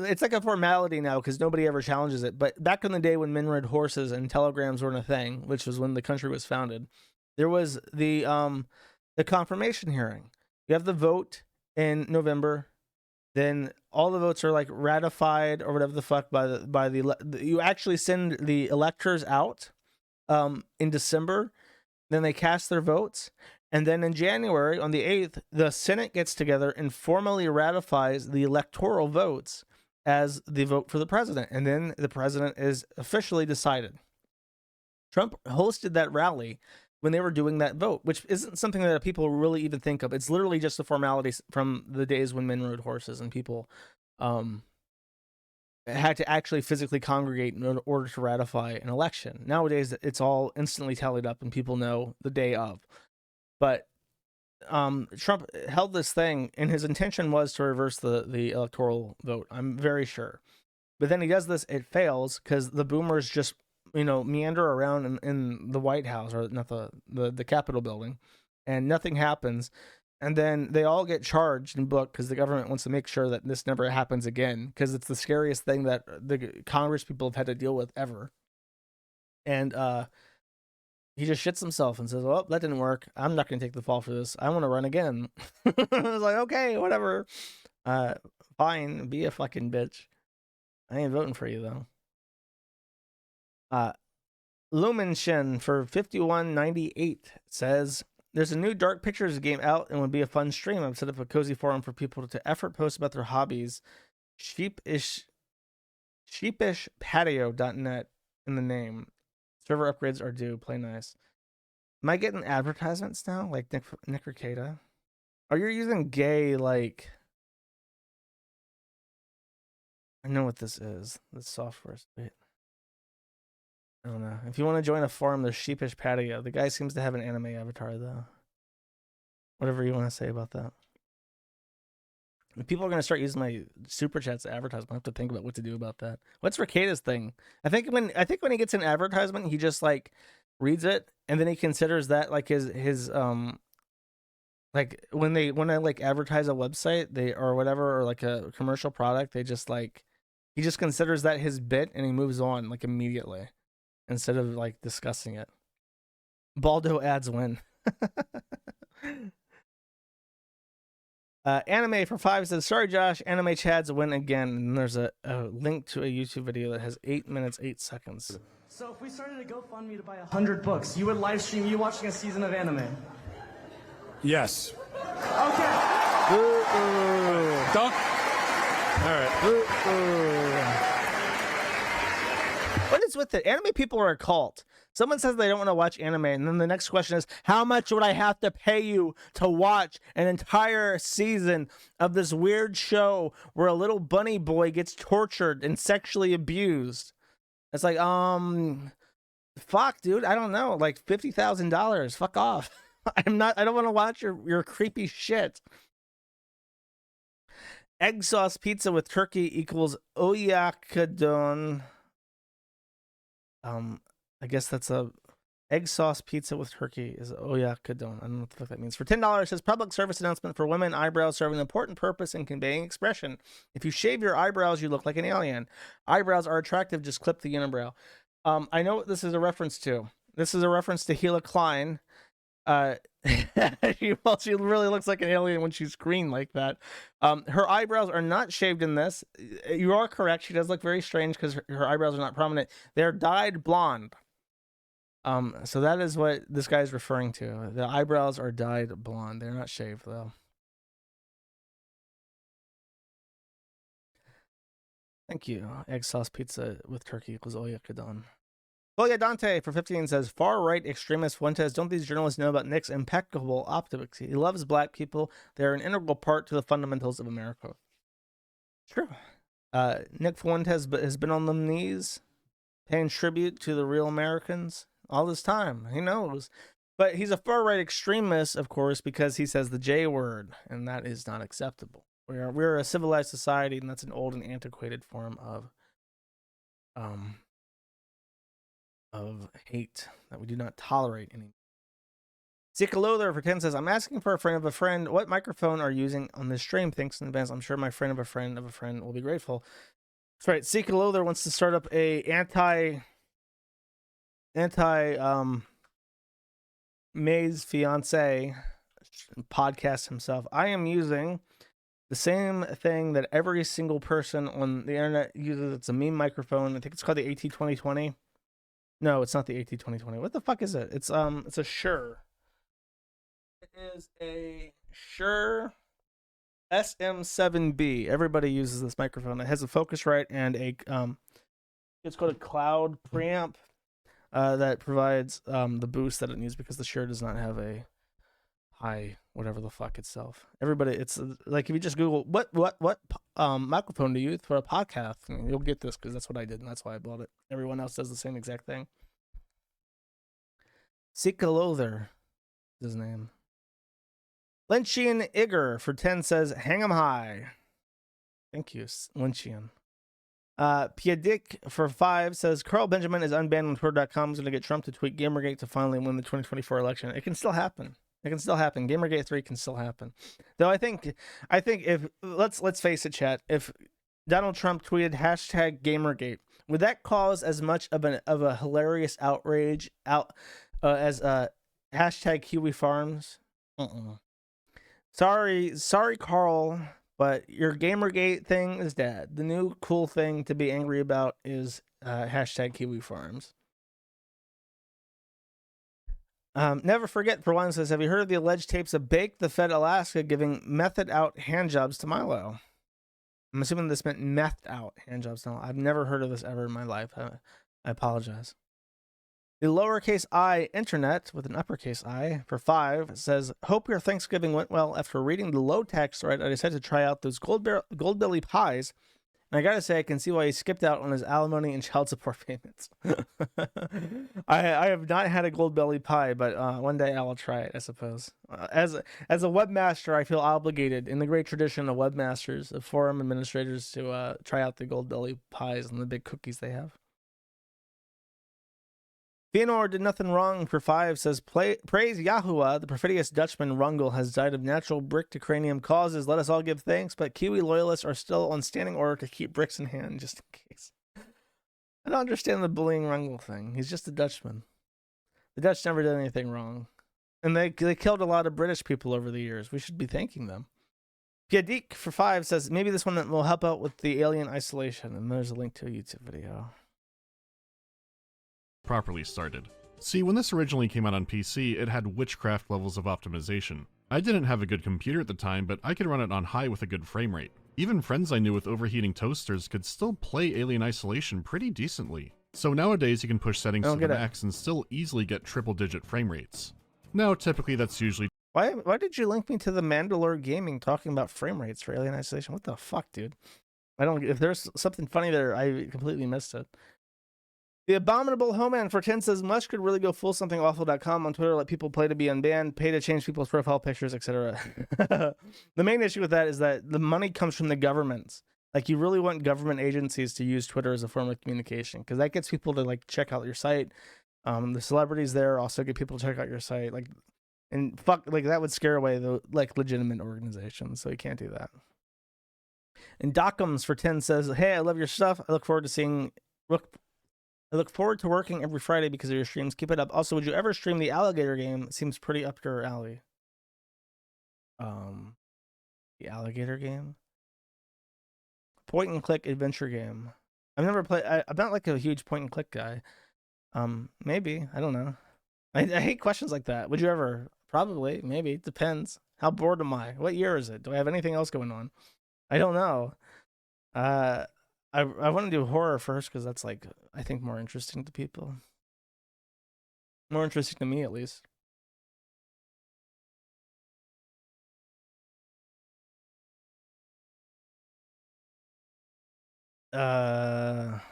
it's like a formality now because nobody ever challenges it. But back in the day when men rode horses and telegrams weren't a thing, which was when the country was founded, there was the confirmation hearing. You have the vote in November, then all the votes are like ratified or whatever the fuck by the you actually send the electors out in December, then they cast their votes. And then in January, on the 8th, the Senate gets together and formally ratifies the electoral votes. as the vote for the president. And then the president is officially decided. Trump hosted that rally when they were doing that vote, which isn't something that people really even think of. It's literally just a formality from the days when men rode horses and people had to actually physically congregate in order to ratify an election. Nowadays, it's all instantly tallied up and people know the day of. But Trump held this thing, and his intention was to reverse the electoral vote. I'm very sure. But then he does this, it fails because the boomers just, meander around in the White House, or not the Capitol building, and nothing happens. And then they all get charged and booked because the government wants to make sure that this never happens again, because it's the scariest thing that the Congress people have had to deal with ever. And he just shits himself and says, well, that didn't work. I'm not going to take the fall for this. I want to run again. I was like, okay, whatever. Fine, be a fucking bitch. I ain't voting for you, though. Lumenshin for 51.98 says, there's a new Dark Pictures game out and would be a fun stream. I've set up a cozy forum for people to effort post about their hobbies. Sheepishpatio.net in the name. Server upgrades are due. Play nice. Am I getting advertisements now? Like Nick Ricada? Are you using gay, like... I know what this is. This software. Wait. I don't know. If you want to join a forum, there's Sheepish Patio. The guy seems to have an anime avatar, though. Whatever you want to say about that. If people are going to start using my super chats to advertise, I have to think about what to do about that. What's Ricada's thing? I think when he gets an advertisement, he just like reads it, and then he considers that like his like when I like advertise a website, or whatever, or like a commercial product, they just like he just considers that his bit, and he moves on like immediately instead of like discussing it. Baldo ads win. Anime for 5 says, sorry Josh, anime chads win again. And there's a link to a YouTube video that has 8 minutes 8 seconds. So if we started a GoFundMe to buy 100 books, you would live stream you watching a season of anime? Yes. Okay. Don't. All right. What is with it? Anime people are a cult. Someone says they don't want to watch anime, and then the next question is, how much would I have to pay you to watch an entire season of this weird show where a little bunny boy gets tortured and sexually abused? It's like, fuck, dude, I don't know, like $50,000. Fuck off. I don't want to watch your creepy shit. Egg sauce pizza with turkey equals oyakodon. I guess that's a egg sauce pizza with turkey is oyakodon. I don't know what the fuck that means. For $10, it says public service announcement for women. Eyebrows serve an important purpose in conveying expression. If you shave your eyebrows, you look like an alien. Eyebrows are attractive. Just clip the unibrow. I know what this is a reference to. This is a reference to Gila Klein. She really looks like an alien when she's green like that. Her eyebrows are not shaved in this. You are correct. She does look very strange because her eyebrows are not prominent. They're dyed blonde. So that is what this guy is referring to. The eyebrows are dyed blonde. They're not shaved though. Thank you. Egg sauce pizza with turkey equals oyakodon. Boya Dante for 15 says, far-right extremist Fuentes, don't these journalists know about Nick's impeccable optics? He loves black people. They're an integral part to the fundamentals of America. True. Nick Fuentes has been on the knees, paying tribute to the real Americans all this time. He knows. But he's a far-right extremist, of course, because he says the J word, and that is not acceptable. We're a civilized society, and that's an old and antiquated form of hate that we do not tolerate anymore. Zika for 10 says, I'm asking for a friend of a friend, what microphone are you using on this stream? Thanks in advance. I'm sure my friend of a friend of a friend will be grateful. That's right. Zika wants to start up a anti May's fiance podcast himself. I am using the same thing that every single person on the internet uses. It's a meme microphone. I think it's called the AT2020. No, it's not the AT2020. What the fuck is it? It's a Shure. It is a Shure SM7B. Everybody uses this microphone. It has a Focusrite and a it's called a cloud preamp that provides the boost that it needs because the Shure does not have a high whatever the fuck itself. Everybody, it's like if you just Google what microphone to use for a podcast, you'll get this because that's what I did and that's why I bought it. Everyone else does the same exact thing. Sika Lother is his name. Lynchian Igor for 10 says, hang 'em high. Thank you, Lynchian. Piedic for 5 says, Carl Benjamin is unbanned on Twitter.com. He's going to get Trump to tweet Gamergate to finally win the 2024 election. It can still happen. It can still happen. Gamergate 3 can still happen. Though I think if let's face it, chat, if Donald Trump tweeted hashtag Gamergate, would that cause as much of a hilarious outrage as hashtag Kiwi Farms? Sorry, Carl, but your Gamergate thing is dead. The new cool thing to be angry about is hashtag Kiwi Farms. Never forget, for one, says, have you heard of the alleged tapes of Bake the Fed Alaska giving method out handjobs to Milo? I'm assuming this meant meth out handjobs to Milo. I've never heard of this ever in my life. I apologize. The lowercase I internet with an uppercase I for 5 says, hope your Thanksgiving went well. After reading the low tax thread, I decided to try out those Goldbelly pies. And I gotta say, I can see why he skipped out on his alimony and child support payments. I have not had a Goldbelly pie, but one day I will try it, I suppose. As a webmaster, I feel obligated, in the great tradition of webmasters, of forum administrators, to try out the Goldbelly pies and the big cookies they have. Theonor did nothing wrong for 5 says, praise Yahuwah, the perfidious Dutchman Rungel has died of natural brick to cranium causes. Let us all give thanks, but Kiwi loyalists are still on standing order to keep bricks in hand just in case. I don't understand the bullying Rungel thing. He's just a Dutchman. The Dutch never did anything wrong. And they killed a lot of British people over the years. We should be thanking them. Piedic for 5 says, maybe this one will help out with the alien isolation. And there's a link to a YouTube video. Properly started. See, when this originally came out on PC, it had witchcraft levels of optimization. I didn't have a good computer at the time, but I could run it on high with a good frame rate. Even friends I knew with overheating toasters could still play Alien Isolation pretty decently. So nowadays you can push settings to the max and still easily get triple-digit frame rates. Now, typically that's usually... Why did you link me to the Mandalore Gaming talking about frame rates for Alien Isolation? What the fuck, dude? If there's something funny there, I completely missed it. The Abominable Homeman for 10 says, Musk could really go full something awful.com on Twitter, let people play to be unbanned, pay to change people's profile pictures, etc. The main issue with that is that the money comes from the governments. Like, you really want government agencies to use Twitter as a form of communication, because that gets people to, like, check out your site. The celebrities there also get people to check out your site. Like, and fuck, like, that would scare away the, like, legitimate organizations, so you can't do that. And Dockums for 10 says, hey, I love your stuff. I look forward to working every Friday because of your streams. Keep it up. Also, would you ever stream the alligator game? It seems pretty up your alley. The alligator game? Point and click adventure game. I've never played. I'm not like a huge point and click guy. Maybe. I don't know. I hate questions like that. Would you ever? Probably. Maybe. It depends. How bored am I? What year is it? Do I have anything else going on? I don't know. I want to do horror first because that's, like, I think more interesting to people. More interesting to me, at least. God,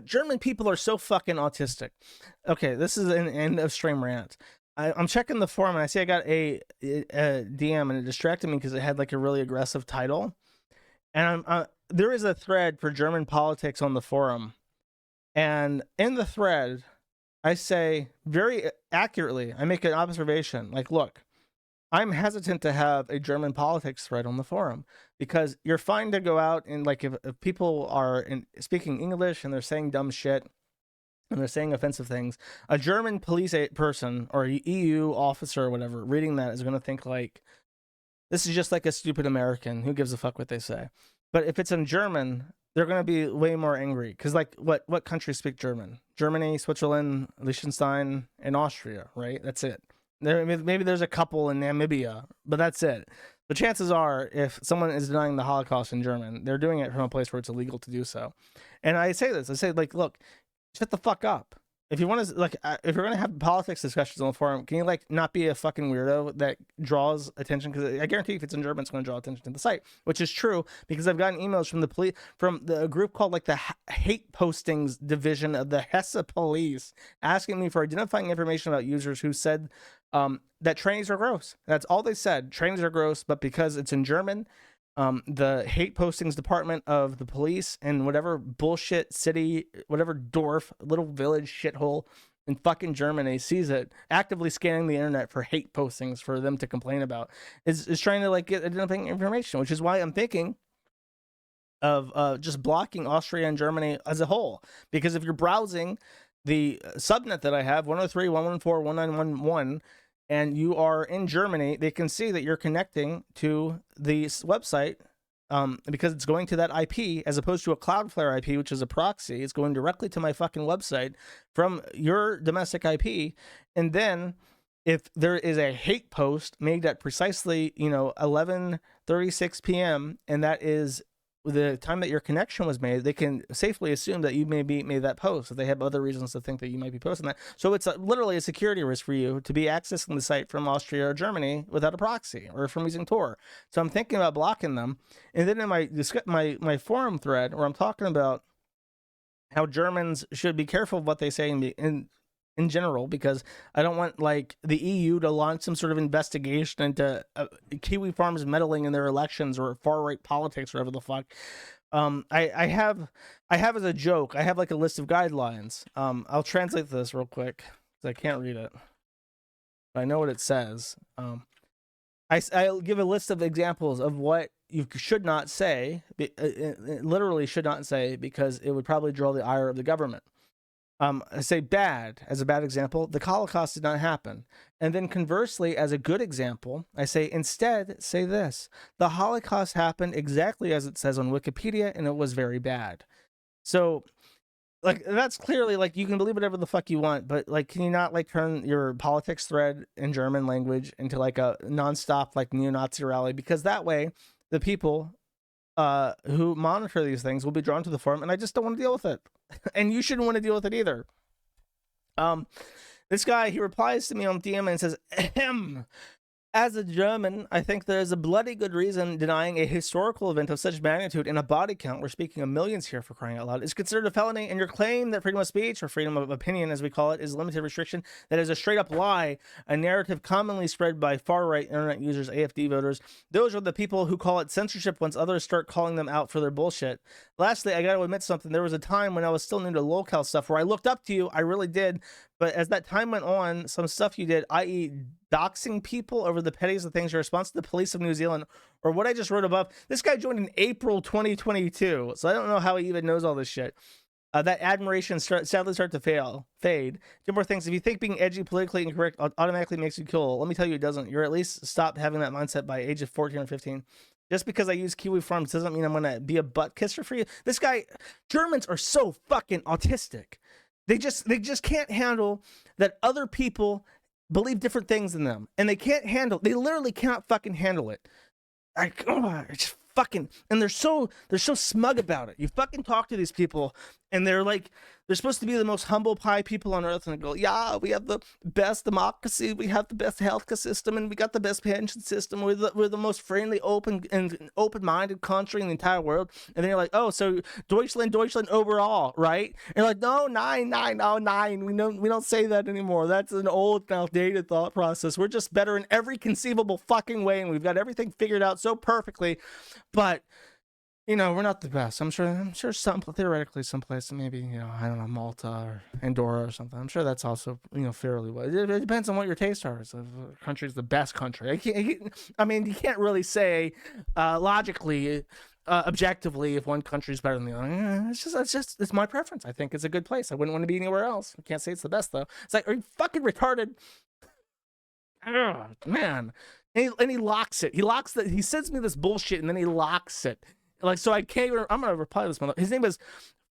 German people are so fucking autistic. Okay, this is an end of stream rant. I'm checking the forum and I see I got a DM and it distracted me because it had like a really aggressive title. And there is a thread for German politics on the forum. And in the thread, I say very accurately, I make an observation. Like, look, I'm hesitant to have a German politics thread on the forum because you're fine to go out and, like, if people are speaking English and they're saying dumb shit, and they're saying offensive things, a German police person or a EU officer or whatever reading that is going to think, like, this is just like a stupid American. Who gives a fuck what they say? But if it's in German, they're going to be way more angry. Because, like, what countries speak German? Germany, Switzerland, Liechtenstein, and Austria, right? That's it. Maybe there's a couple in Namibia, but that's it. The chances are, if someone is denying the Holocaust in German, they're doing it from a place where it's illegal to do so. And I say this, like, look, shut the fuck up. If you want to, like, if you're going to have politics discussions on the forum, can you, like, not be a fucking weirdo that draws attention? Because I guarantee if it's in German, it's going to draw attention to the site, which is true, because I've gotten emails from the police, from the group called, like, the hate postings division of the Hesse police, asking me for identifying information about users who said that trannies are gross. That's all they said. Trannies are gross, but because it's in German, the hate postings department of the police in whatever bullshit city, whatever Dorf, little village shithole in fucking Germany sees it, actively scanning the internet for hate postings for them to complain about, is trying to, like, get identifying information, which is why I'm thinking of just blocking Austria and Germany as a whole. Because if you're browsing the subnet that I have, 103.114.1911, and you are in Germany, they can see that you're connecting to the website because it's going to that IP as opposed to a Cloudflare IP, which is a proxy. It's going directly to my fucking website from your domestic IP. And then if there is a hate post made at precisely, 11:36 p.m., and that is the time that your connection was made, they can safely assume that you maybe made that post if they have other reasons to think that you might be posting that. So it's literally a security risk for you to be accessing the site from Austria or Germany without a proxy or from using Tor. So I'm thinking about blocking them. And then in my forum thread where I'm talking about how Germans should be careful of what they say in general, because I don't want, like, the EU to launch some sort of investigation into Kiwi farms meddling in their elections or far-right politics or whatever the fuck. I have as a joke, I have, like, a list of guidelines. I'll translate this real quick because I can't read it, but I know what it says. I'll give a list of examples of what you should not say, literally should not say, because it would probably draw the ire of the government. I say bad as a bad example. The Holocaust did not happen. And then conversely, as a good example, I say instead, say this. The Holocaust happened exactly as it says on Wikipedia, and it was very bad. So, like, that's clearly, like, you can believe whatever the fuck you want, but, like, can you not, like, turn your politics thread in German language into, like, a nonstop, like, neo-Nazi rally? Because that way, the people who monitor these things will be drawn to the forum, and I just don't want to deal with it. And you shouldn't want to deal with it either. This guy, he replies to me on DM and says, ahem. As a German, I think there is a bloody good reason denying a historical event of such magnitude in a body count, we're speaking of millions here for crying out loud, is considered a felony, and your claim that freedom of speech, or freedom of opinion as we call it, is limited restriction, that is a straight up lie, a narrative commonly spread by far-right internet users, AFD voters. Those are the people who call it censorship once others start calling them out for their bullshit. Lastly, I gotta admit something. There was a time when I was still new to locale stuff where I looked up to you, I really did, but as that time went on, some stuff you did, i.e. doxing people over the pettiest of things, your response to the police of New Zealand, or what I just wrote above. This guy joined in April 2022, so I don't know how he even knows all this shit. That admiration sadly start to fade. Two more things. If you think being edgy, politically incorrect automatically makes you cool, let me tell you it doesn't. You're at least stop having that mindset by age of 14 or 15. Just because I use Kiwi Farms doesn't mean I'm going to be a butt kisser for you. This guy, Germans are so fucking autistic. They just can't handle that other people believe different things than them, and they literally cannot fucking handle it. It's fucking, and they're so smug about it. You fucking talk to these people, and they're supposed to be the most humble pie people on earth, and they go, yeah, we have the best democracy, we have the best healthcare system, and we got the best pension system. We're the most friendly, open-minded country in the entire world. And then you're like, oh, so Deutschland overall, right? And you're like, no, nine. We don't say that anymore. That's an old, outdated thought process. We're just better in every conceivable fucking way, and we've got everything figured out so perfectly. But we're not the best. I'm sure theoretically someplace, maybe, I don't know, Malta or Andorra or something. I'm sure that's also, fairly well. It depends on what your tastes are. If a country's the best country. You can't really say logically, objectively, if one country's better than the other. It's my preference. I think it's a good place. I wouldn't want to be anywhere else. I can't say it's the best, though. It's like, are you fucking retarded? Oh, man. And he locks it. He sends me this bullshit, and then he locks it. Like, so I can't even, I'm going to reply to this motherfucker. His name is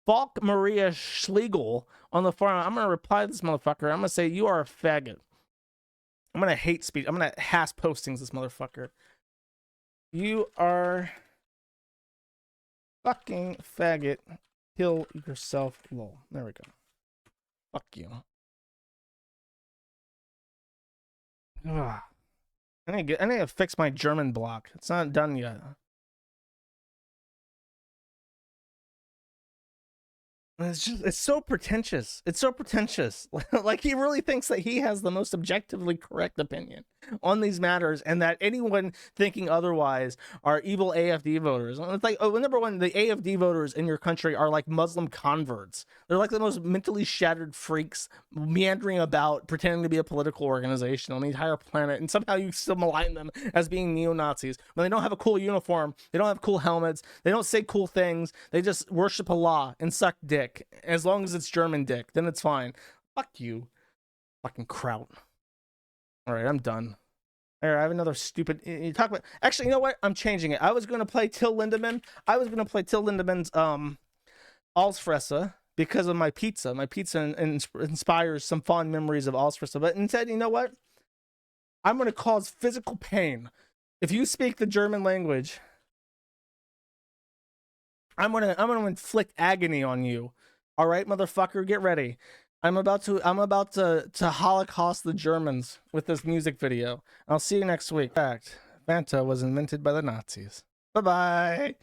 Falk Maria Schlegel on the forum. I'm going to reply to this motherfucker. I'm going to say, you are a faggot. I'm gonna hate speech. I'm gonna hash postings this motherfucker. You are fucking faggot. Kill yourself. Lol. There we go. Fuck you. Ugh. I need to fix my German block. It's not done yet. It's so pretentious. It's so pretentious. Like he really thinks that he has the most objectively correct opinion on these matters, and that anyone thinking otherwise are evil AFD voters. It's like, oh, number one, the AFD voters in your country are like Muslim converts. They're like the most mentally shattered freaks meandering about, pretending to be a political organization on the entire planet, and somehow you still malign them as being neo-Nazis when they don't have a cool uniform, they don't have cool helmets, they don't say cool things, they just worship Allah and suck dick. As long as it's German dick, then it's fine. Fuck you. Fucking kraut. Alright, I'm done. Alright, I have another stupid... You talk about... Actually, you know what? I'm changing it. I was going to play Till Lindemann. I was going to play Till Lindemann's Allsfresse because of my pizza. My pizza inspires some fond memories of Allsfresse. But instead, you know what? I'm going to cause physical pain. If you speak the German language... I'm gonna inflict agony on you. All right, motherfucker, get ready. I'm about to Holocaust the Germans with this music video. I'll see you next week. Fact, Fanta was invented by the Nazis. Bye-bye.